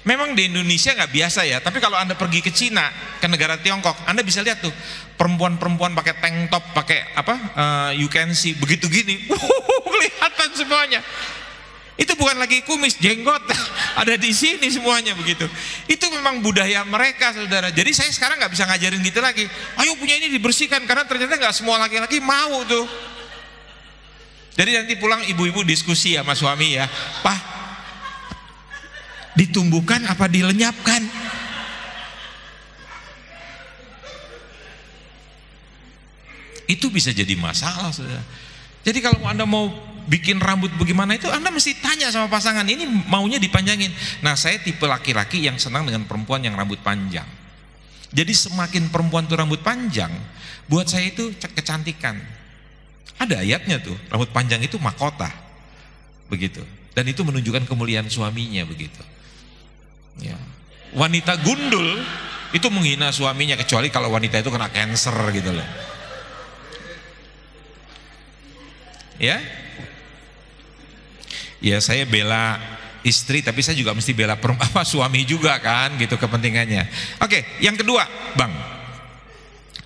Speaker 1: Memang di Indonesia nggak biasa ya, tapi kalau Anda pergi ke Cina, ke negara Tiongkok, Anda bisa lihat tuh perempuan-perempuan pakai tank top, pakai apa, you can see begitu gini, kelihatan semuanya. Itu bukan lagi kumis, jenggot, ada di sini semuanya begitu. Itu memang budaya mereka, saudara. Jadi saya sekarang nggak bisa ngajarin gitu lagi. Ayo punya ini dibersihkan, karena ternyata nggak semua laki-laki mau tuh. Jadi nanti pulang ibu-ibu diskusi sama suami ya, Pak, ditumbuhkan apa dilenyapkan? Itu bisa jadi masalah, saudara. Jadi kalau Anda mau bikin rambut bagaimana itu, Anda mesti tanya sama pasangan, ini maunya dipanjangin. Nah saya tipe laki-laki yang senang dengan perempuan yang rambut panjang. Jadi semakin perempuan tuh rambut panjang, buat saya itu kecantikan. Ada ayatnya tuh, rambut panjang itu mahkota, begitu. Dan itu menunjukkan kemuliaan suaminya begitu. Ya. Wanita gundul itu menghina suaminya, kecuali kalau wanita itu kena cancer gitu loh. Ya, ya saya bela istri, tapi saya juga mesti bela suami juga kan, gitu kepentingannya. Oke, yang kedua, Bang.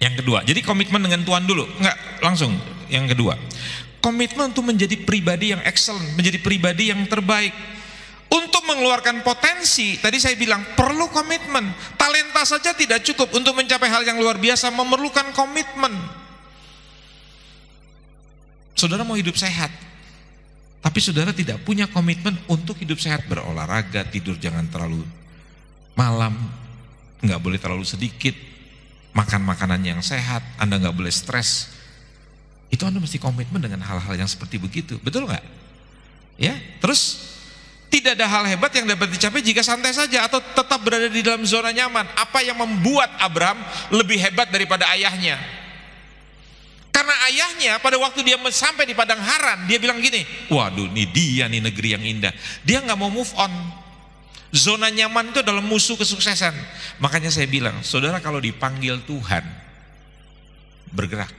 Speaker 1: Yang kedua, jadi komitmen dengan Tuhan dulu, enggak langsung. Yang kedua, komitmen untuk menjadi pribadi yang excellent, menjadi pribadi yang terbaik. Untuk mengeluarkan potensi, tadi saya bilang perlu komitmen. Talenta saja tidak cukup, untuk mencapai hal yang luar biasa memerlukan komitmen. Saudara mau hidup sehat, tapi saudara tidak punya komitmen untuk hidup sehat, berolahraga, tidur jangan terlalu malam, nggak boleh terlalu sedikit, makan makanan yang sehat, Anda nggak boleh stres. Itu Anda mesti komitmen dengan hal-hal yang seperti begitu, betul nggak? Ya, terus tidak ada hal hebat yang dapat dicapai jika santai saja atau tetap berada di dalam zona nyaman. Apa yang membuat Abraham lebih hebat daripada ayahnya? Karena ayahnya pada waktu dia sampai di padang Haran, dia bilang gini, waduh, ini dia nih negeri yang indah. Dia nggak mau move on. Zona nyaman itu adalah musuh kesuksesan. Makanya saya bilang, saudara kalau dipanggil Tuhan, bergerak.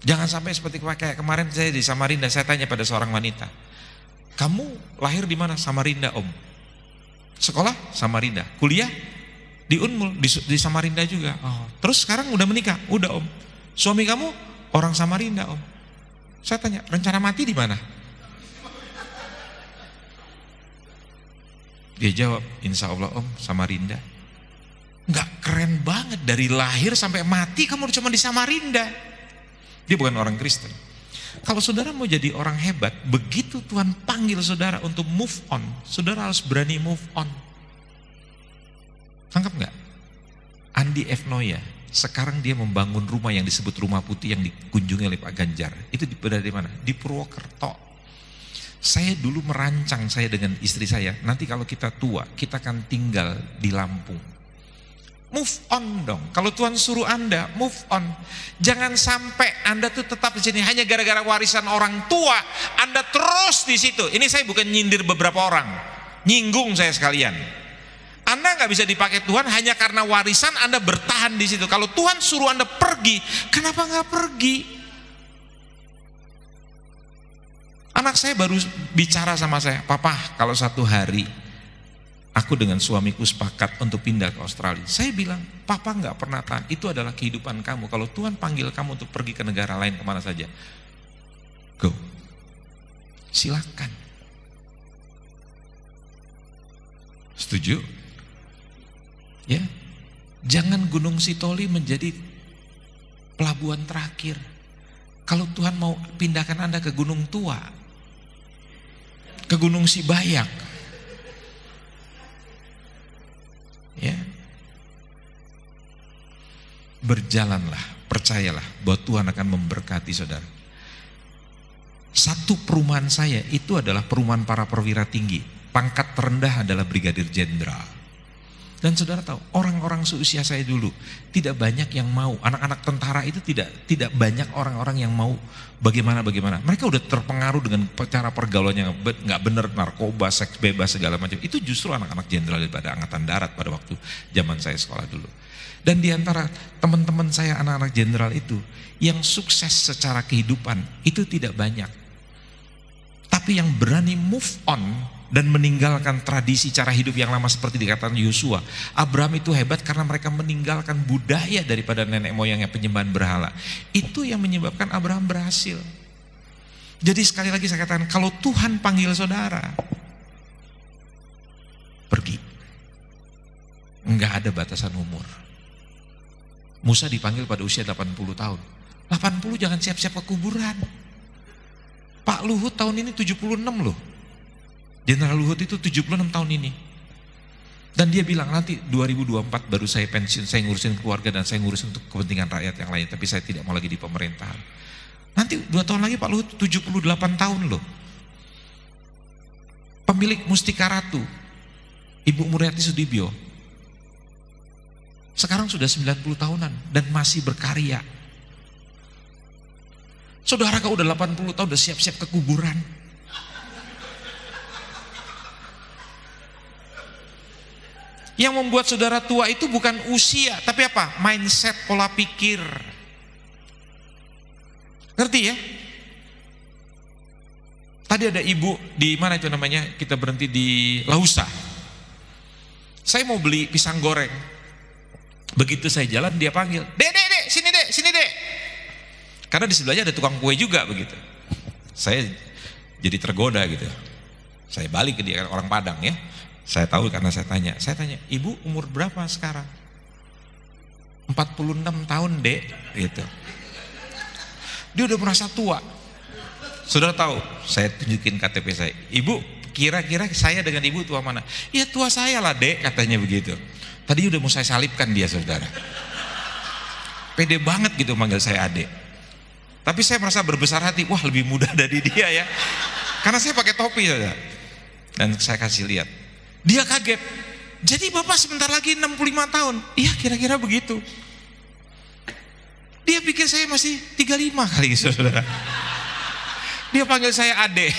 Speaker 1: Jangan sampai seperti kayak kemarin saya di Samarinda, saya tanya pada seorang wanita, kamu lahir di mana? Samarinda, Om. Sekolah? Samarinda. Kuliah? Di Unmul, di Samarinda juga. Oh, terus sekarang udah menikah? Udah, Om. Suami kamu orang Samarinda, Om. Saya tanya, rencana mati di mana? Dia jawab, insya Allah, Om, Samarinda. Nggak keren banget, dari lahir sampai mati kamu cuma di Samarinda. Dia bukan orang Kristen. Kalau saudara mau jadi orang hebat, begitu Tuhan panggil saudara untuk move on, saudara harus berani move on. Tangkap nggak? Andi F. Noya, sekarang dia membangun rumah yang disebut Rumah Putih yang dikunjungi oleh Pak Ganjar. Itu berada di mana? Di Purwokerto. Saya dulu merancang, saya dengan istri saya, nanti kalau kita tua, kita akan tinggal di Lampung. Move on dong. Kalau Tuhan suruh Anda, move on. Jangan sampai Anda tuh tetap di sini hanya gara-gara warisan orang tua, Anda terus di situ. Ini saya bukan nyindir beberapa orang, nyinggung saya sekalian. Anda nggak bisa dipakai Tuhan hanya karena warisan Anda bertahan di situ. Kalau Tuhan suruh Anda pergi, kenapa nggak pergi? Anak saya baru bicara sama saya, Papa, kalau satu hari aku dengan suamiku sepakat untuk pindah ke Australia. Saya bilang, Papa nggak pernah tahan. Itu adalah kehidupan kamu. Kalau Tuhan panggil kamu untuk pergi ke negara lain kemana saja, go, silakan. Setuju? Ya, jangan Gunung Sitoli menjadi pelabuhan terakhir. Kalau Tuhan mau pindahkan Anda ke Gunung Tua, ke Gunung Sibayak, ya, berjalanlah, percayalah bahwa Tuhan akan memberkati saudara. Satu perumahan saya itu adalah perumahan para perwira tinggi, pangkat terendah adalah brigadir jenderal. Dan saudara tahu, orang-orang seusia saya dulu tidak banyak yang mau, anak-anak tentara itu tidak banyak orang-orang yang mau bagaimana. Mereka udah terpengaruh dengan cara pergaulannya nggak benar, narkoba, seks bebas segala macam. Itu justru anak-anak jenderal daripada angkatan darat pada waktu zaman saya sekolah dulu. Dan di antara teman-teman saya anak-anak jenderal itu yang sukses secara kehidupan itu tidak banyak. Tapi yang berani move on dan meninggalkan tradisi cara hidup yang lama seperti dikatakan Yosua. Abraham itu hebat karena mereka meninggalkan budaya daripada nenek moyangnya penyembahan berhala. Itu yang menyebabkan Abraham berhasil. Jadi sekali lagi saya katakan, kalau Tuhan panggil saudara, pergi. Enggak ada batasan umur. Musa dipanggil pada usia 80 tahun. 80 jangan siap-siap ke kuburan. Pak Luhut tahun ini 76 loh. Jenderal Luhut itu 76 tahun ini. Dan dia bilang nanti 2024 baru saya pensiun, saya ngurusin keluarga dan saya ngurusin untuk kepentingan rakyat yang lain. Tapi saya tidak mau lagi di pemerintahan. Nanti 2 tahun lagi Pak Luhut 78 tahun loh. Pemilik Mustika Ratu, Ibu Muriati Sudibyo, sekarang sudah 90 tahunan dan masih berkarya. Saudara kau udah 80 tahun udah siap-siap ke kuburan. Yang membuat saudara tua itu bukan usia, tapi apa? Mindset, pola pikir. Ngerti ya? Tadi ada ibu di mana itu namanya? Kita berhenti di Lausa. Saya mau beli pisang goreng. Begitu saya jalan dia panggil, "Dek, sini dek." Karena di sebelahnya ada tukang kue juga begitu. Saya jadi tergoda gitu. Saya balik ke dia, orang Padang ya. Saya tahu karena saya tanya, ibu umur berapa sekarang? 46 tahun dek, gitu. Dia udah merasa tua. Saudara tahu, saya tunjukin KTP saya. Ibu, kira-kira saya dengan ibu tua mana? Ya tua saya lah dek, katanya begitu. Tadi udah mau saya salibkan dia saudara. pede banget gitu manggil saya adek. Tapi saya merasa berbesar hati, wah lebih muda dari dia ya. Karena saya pakai topi saja. Dan saya kasih lihat. Dia kaget. Jadi Bapak sebentar lagi 65 tahun. Iya kira-kira begitu. Dia pikir saya masih 35 kali saudara. Dia panggil saya adek.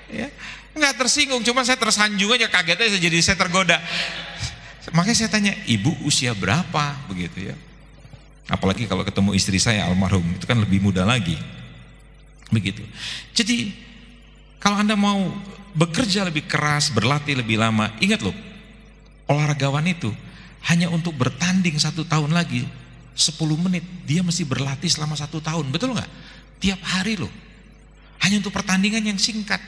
Speaker 1: Ya, nggak tersinggung, cuma saya tersanjung aja, kaget aja, jadi saya tergoda. Makanya saya tanya, ibu usia berapa begitu ya? Apalagi kalau ketemu istri saya almarhum, itu kan lebih muda lagi. Begitu. Jadi kalau Anda mau bekerja lebih keras, berlatih lebih lama, ingat loh, olahragawan itu hanya untuk bertanding 1 tahun lagi 10 menit, dia mesti berlatih selama 1 tahun, betul nggak? Tiap hari loh, hanya untuk pertandingan yang singkat.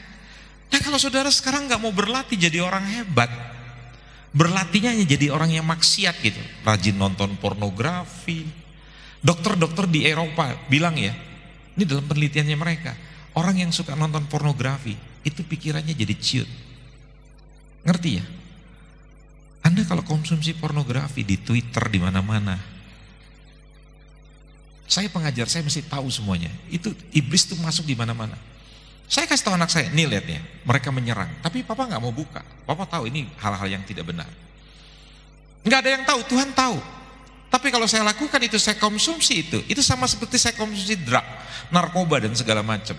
Speaker 1: Nah kalau saudara sekarang nggak mau berlatih jadi orang hebat, berlatihnya hanya jadi orang yang maksiat gitu, rajin nonton pornografi. Dokter-dokter di Eropa bilang ya, ini dalam penelitiannya mereka, orang yang suka nonton pornografi itu pikirannya jadi ciut. Ngerti ya? Anda kalau konsumsi pornografi di Twitter di mana-mana, saya pengajar, saya mesti tahu semuanya. Itu iblis tuh masuk di mana-mana. Saya kasih tahu anak saya, nih lihat ya, mereka menyerang, tapi papa nggak mau buka. Papa tahu ini hal-hal yang tidak benar. Nggak ada yang tahu, Tuhan tahu. Tapi kalau saya lakukan itu, saya konsumsi itu sama seperti saya konsumsi drug, narkoba dan segala macam,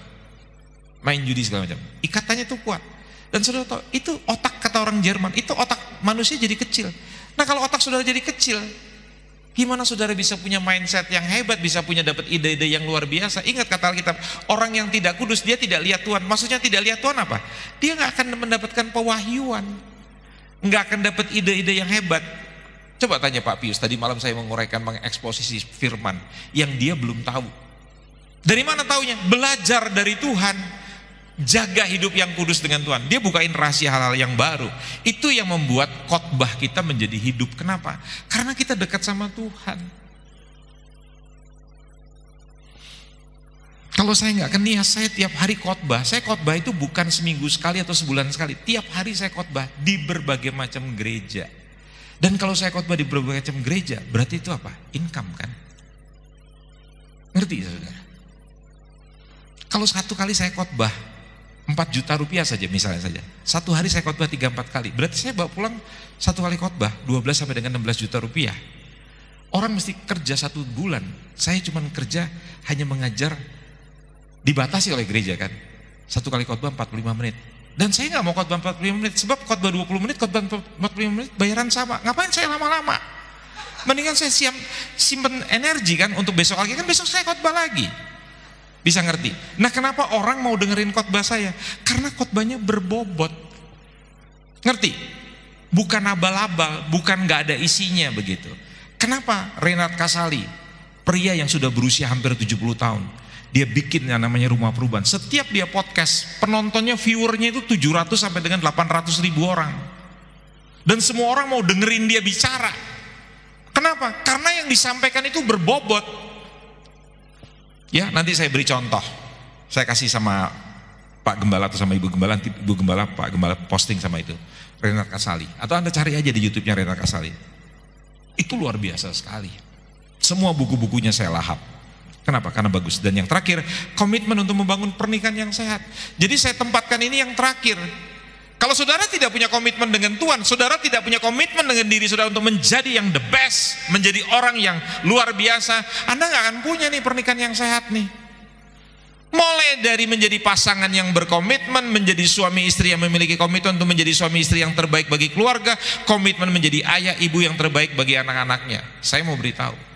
Speaker 1: main judi segala macam. Ikatannya itu kuat. Dan saudara tahu, itu otak, kata orang Jerman, itu otak manusia jadi kecil. Nah kalau otak saudara jadi kecil, gimana saudara bisa punya mindset yang hebat, bisa punya dapat ide-ide yang luar biasa? Ingat kata Alkitab, orang yang tidak kudus dia tidak lihat Tuhan. Maksudnya tidak lihat Tuhan apa? Dia nggak akan mendapatkan pewahyuan, nggak akan dapat ide-ide yang hebat. Coba tanya Pak Pius, tadi malam saya menguraikan, mengeksposisi firman yang dia belum tahu. Dari mana taunya? Belajar dari Tuhan, jaga hidup yang kudus dengan Tuhan. Dia bukain rahasia hal-hal yang baru. Itu yang membuat khotbah kita menjadi hidup. Kenapa? Karena kita dekat sama Tuhan. Kalau saya nggak kenias, saya tiap hari khotbah. Saya khotbah itu bukan seminggu sekali atau sebulan sekali. Tiap hari saya khotbah di berbagai macam gereja. Dan kalau saya khotbah di berbagai macam gereja, berarti itu apa? Income kan? Ngerti saudara? Kalau 1 kali saya khotbah 4 juta rupiah saja misalnya saja, 1 hari saya khotbah 3-4 kali, berarti saya bawa pulang 1 kali khotbah 12 sampai dengan 16 juta rupiah. Orang mesti kerja 1 bulan, saya cuma kerja hanya mengajar, dibatasi oleh gereja kan, 1 kali khotbah 45 menit. Dan saya nggak mau khotbah 45 menit, sebab khotbah 20 menit, khotbah 45 menit bayaran sama. Ngapain saya lama-lama? Mendingan saya simpen energi kan untuk besok lagi, kan besok saya khotbah lagi. Bisa ngerti? Nah kenapa orang mau dengerin khotbah saya? Karena khotbahnya berbobot. Ngerti? Bukan abal-abal, bukan nggak ada isinya begitu. Kenapa Reinhard Kasali, pria yang sudah berusia hampir 70 tahun, dia bikin yang namanya Rumah Perubahan. Setiap dia podcast, penontonnya, viewernya itu 700 sampai dengan 800 ribu orang. Dan semua orang mau dengerin dia bicara. Kenapa? Karena yang disampaikan itu berbobot. Ya, nanti saya beri contoh. Saya kasih sama Pak Gembala atau sama Ibu Gembala, Pak Gembala posting sama itu, Reinhard Kasali. Atau Anda cari aja di YouTube-nya Reinhard Kasali. Itu luar biasa sekali. Semua buku-bukunya saya lahap. Kenapa? Karena bagus. Dan yang terakhir, komitmen untuk membangun pernikahan yang sehat. Jadi saya tempatkan ini yang terakhir. Kalau saudara tidak punya komitmen dengan Tuhan, saudara tidak punya komitmen dengan diri saudara untuk menjadi yang the best, menjadi orang yang luar biasa, Anda nggak akan punya nih pernikahan yang sehat nih. Mulai dari menjadi pasangan yang berkomitmen, menjadi suami istri yang memiliki komitmen untuk menjadi suami istri yang terbaik bagi keluarga, komitmen menjadi ayah ibu yang terbaik bagi anak-anaknya. Saya mau beritahu,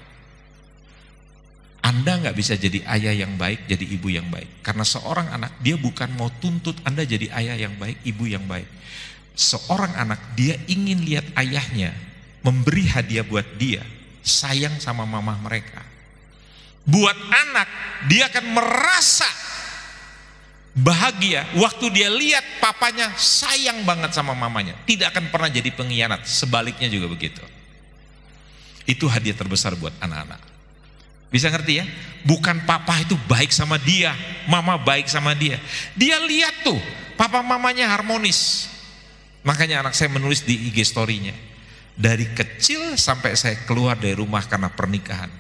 Speaker 1: Anda nggak bisa jadi ayah yang baik, jadi ibu yang baik. Karena seorang anak, dia bukan mau tuntut Anda jadi ayah yang baik, ibu yang baik. Seorang anak, dia ingin lihat ayahnya memberi hadiah buat dia, sayang sama mama mereka. Buat anak, dia akan merasa bahagia waktu dia lihat papanya sayang banget sama mamanya. Tidak akan pernah jadi pengkhianat, sebaliknya juga begitu. Itu hadiah terbesar buat anak-anak. Bisa ngerti ya? Bukan papa itu baik sama dia, mama baik sama dia. Dia lihat tuh, papa mamanya harmonis. Makanya anak saya menulis di IG story-nya, dari kecil sampai saya keluar dari rumah karena pernikahan,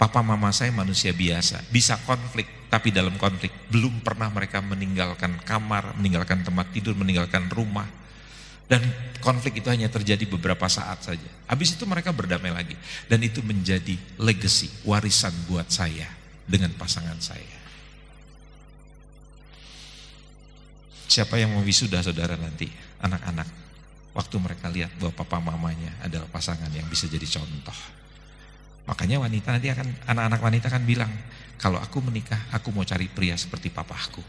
Speaker 1: Papa mama saya manusia biasa, bisa konflik, tapi dalam konflik belum pernah mereka meninggalkan kamar, meninggalkan tempat tidur, meninggalkan rumah. Dan konflik itu hanya terjadi beberapa saat saja. Habis itu mereka berdamai lagi. Dan itu menjadi legacy, warisan buat saya dengan pasangan saya. Siapa yang mau wisuda saudara nanti, anak-anak, waktu mereka lihat bahwa papa mamanya adalah pasangan yang bisa jadi contoh. Makanya wanita nanti anak-anak wanita akan bilang, kalau aku menikah, aku mau cari pria seperti papaku.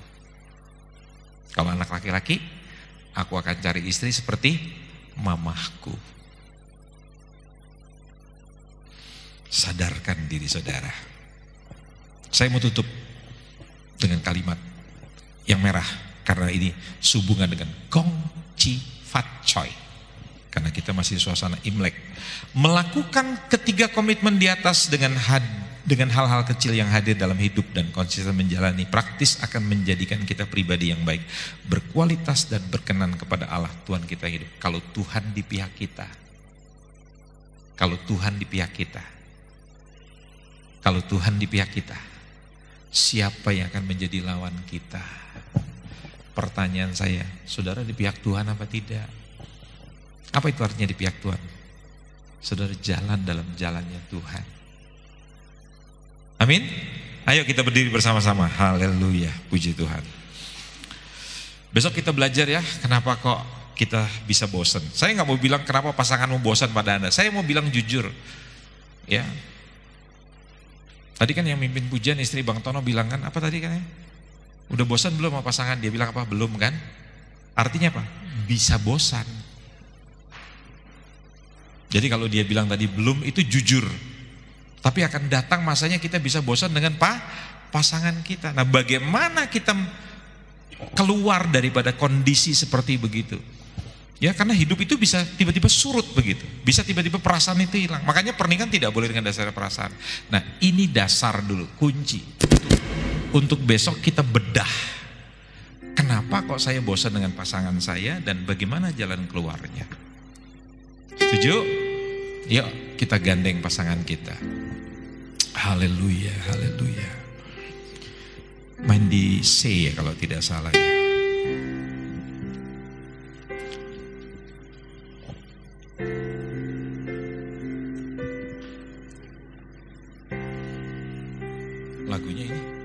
Speaker 1: Kalau anak laki-laki, aku akan cari istri seperti mamahku. Sadarkan diri saudara. Saya mau tutup dengan kalimat yang merah, karena ini sehubungan dengan Gong Chi Fat Choi. Karena kita masih suasana Imlek. Melakukan ketiga komitmen di atas dengan hal-hal kecil yang hadir dalam hidup dan konsisten menjalani praktis akan menjadikan kita pribadi yang baik, berkualitas dan berkenan kepada Allah Tuhan kita hidup. Kalau Tuhan di pihak kita, kalau Tuhan di pihak kita, kalau Tuhan di pihak kita, siapa yang akan menjadi lawan kita? Pertanyaan saya, saudara di pihak Tuhan apa tidak? Apa itu artinya di pihak Tuhan? Saudara jalan dalam jalannya Tuhan. Amin. Ayo kita berdiri bersama-sama. Haleluya, puji Tuhan. Besok kita belajar ya, kenapa kok kita bisa bosan. Saya nggak mau bilang kenapa pasanganmu bosan pada Anda. Saya mau bilang jujur. Ya. Tadi kan yang mimpin pujian istri Bang Tono bilang kan, apa tadi kan ya? Udah bosan belum sama pasangan? Dia bilang apa? Belum kan? Artinya apa? Bisa bosan. Jadi kalau dia bilang tadi belum, itu jujur. Tapi akan datang masanya kita bisa bosan dengan pasangan kita. Nah, bagaimana kita keluar daripada kondisi seperti begitu? Ya, karena hidup itu bisa tiba-tiba surut begitu. Bisa tiba-tiba perasaan itu hilang. Makanya pernikahan tidak boleh dengan dasar perasaan. Nah, ini dasar dulu, kunci. Untuk besok kita bedah. Kenapa kok saya bosan dengan pasangan saya dan bagaimana jalan keluarnya? Setuju? Yuk kita gandeng pasangan kita. Haleluya, haleluya. Main di C ya kalau tidak salah ya. Lagunya ini.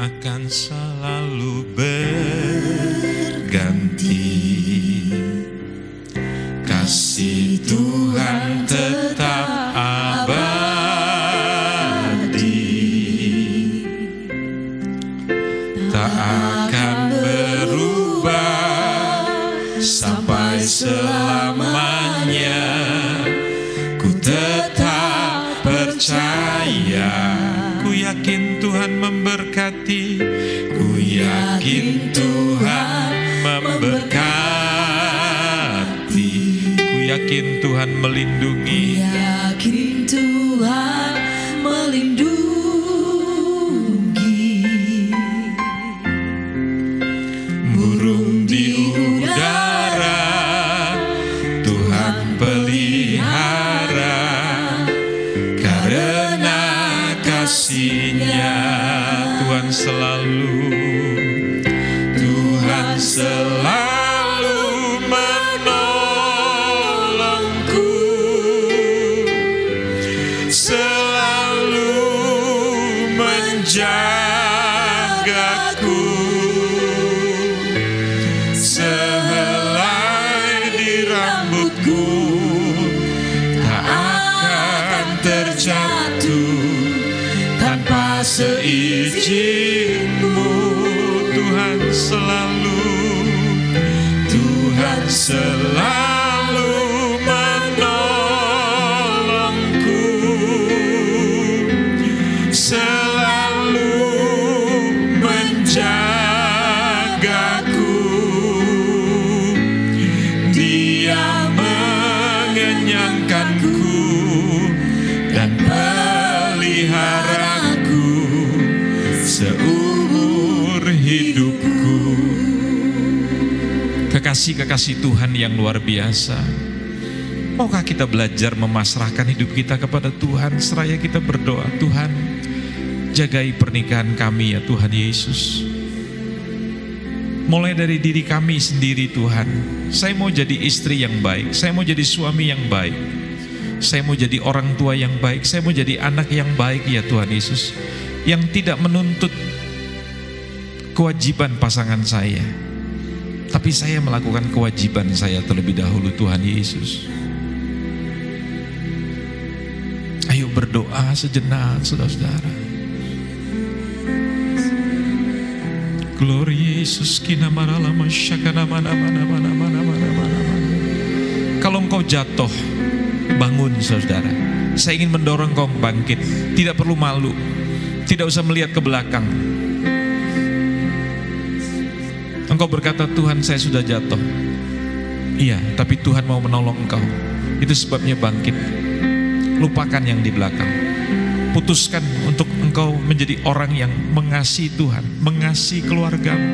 Speaker 1: Akan selalu berganti, kasih Tuhan tetap abadi, tak akan berubah sampai selamanya. Ku tetap percaya, ku yakin Tuhan memberkati, ku yakin Tuhan memberkati, ku yakin Tuhan melindungi,
Speaker 2: ku yakin Tuhan melindungi.
Speaker 1: Burung di udara Tuhan pelihara, karena kasih-Nya Tuhan selalu menolongku, selalu menjagaku, sehelai di rambutku tak akan terjatuh tanpa seizin-Mu. Tuhan selalu menolongku, selalu menjagaku, Dia mengenyangkanku dan peliharaku seumur hidupku. kekasih-kekasih Tuhan yang luar biasa, maukah kita belajar memasrahkan hidup kita kepada Tuhan seraya kita berdoa, Tuhan jagai pernikahan kami ya Tuhan Yesus. Mulai dari diri kami sendiri Tuhan, saya mau jadi istri yang baik, saya mau jadi suami yang baik, saya mau jadi orang tua yang baik, saya mau jadi anak yang baik ya Tuhan Yesus, yang tidak menuntut kewajiban pasangan saya, tapi saya melakukan kewajiban saya terlebih dahulu Tuhan Yesus. Ayo berdoa sejenak saudara-saudara. Glory Yesus kina maralama syakana mana. Kalau engkau jatuh, bangun saudara. Saya ingin mendorong engkau bangkit. Tidak perlu malu, tidak usah melihat ke belakang. Engkau berkata, Tuhan saya sudah jatuh. Iya, tapi Tuhan mau menolong engkau. Itu sebabnya bangkit. Lupakan yang di belakang. Putuskan untuk engkau menjadi orang yang mengasihi Tuhan, mengasihi keluargamu,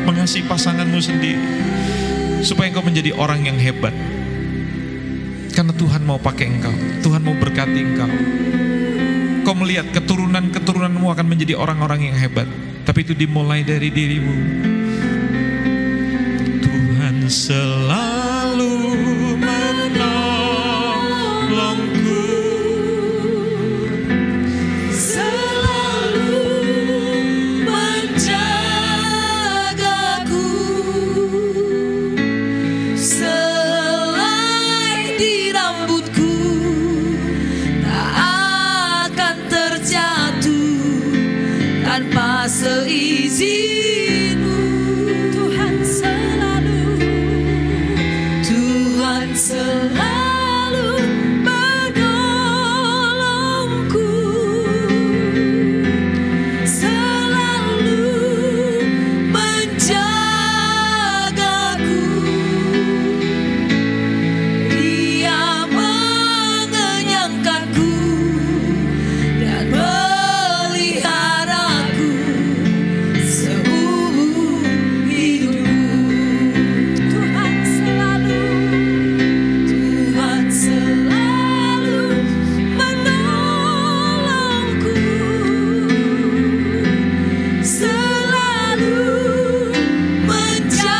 Speaker 1: mengasihi pasanganmu sendiri, supaya engkau menjadi orang yang hebat. Karena Tuhan mau pakai engkau, Tuhan mau berkati engkau. Kau melihat keturunan-keturunanmu akan menjadi orang-orang yang hebat, tapi itu dimulai dari dirimu. Tuhan selalu menolongku,
Speaker 2: tanpa seizinmu. Tuhan selalu menolongku, selalu menjagaku. Dia mengenyangkanku dan seizinmu. Tuhan selalu menolongku, selalu menjagaku.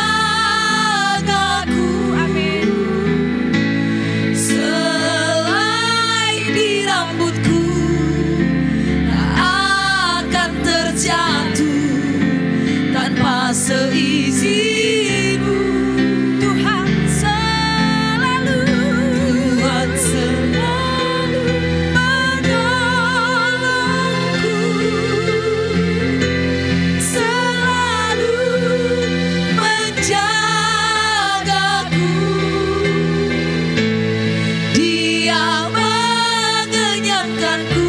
Speaker 2: Dia mengenyangkanku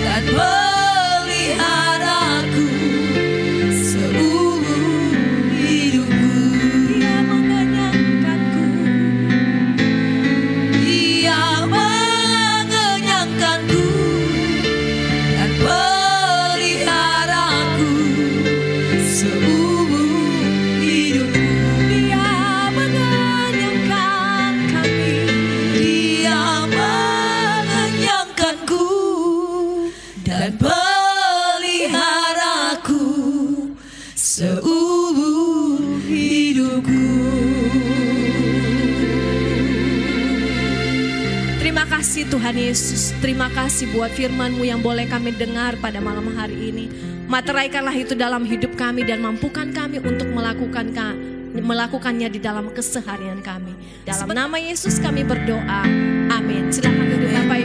Speaker 2: dan peliharaku seumur hidupku. Dia mengenyangkanku, Dia mengenyangkanku dan peliharaku seumur hidupku. Dia mengenyangkan kami, Dia mengenyangkanku dan peliharaku seumur hidupku. Terima kasih Tuhan Yesus. Terima kasih buat firman-Mu yang boleh kami dengar pada malam hari ini. Materaikanlah itu dalam hidup kami dan mampukan kami untuk melakukannya di dalam keseharian kami. Dalam nama Yesus kami berdoa. Amin. Silakan duduk Bapak Ibu.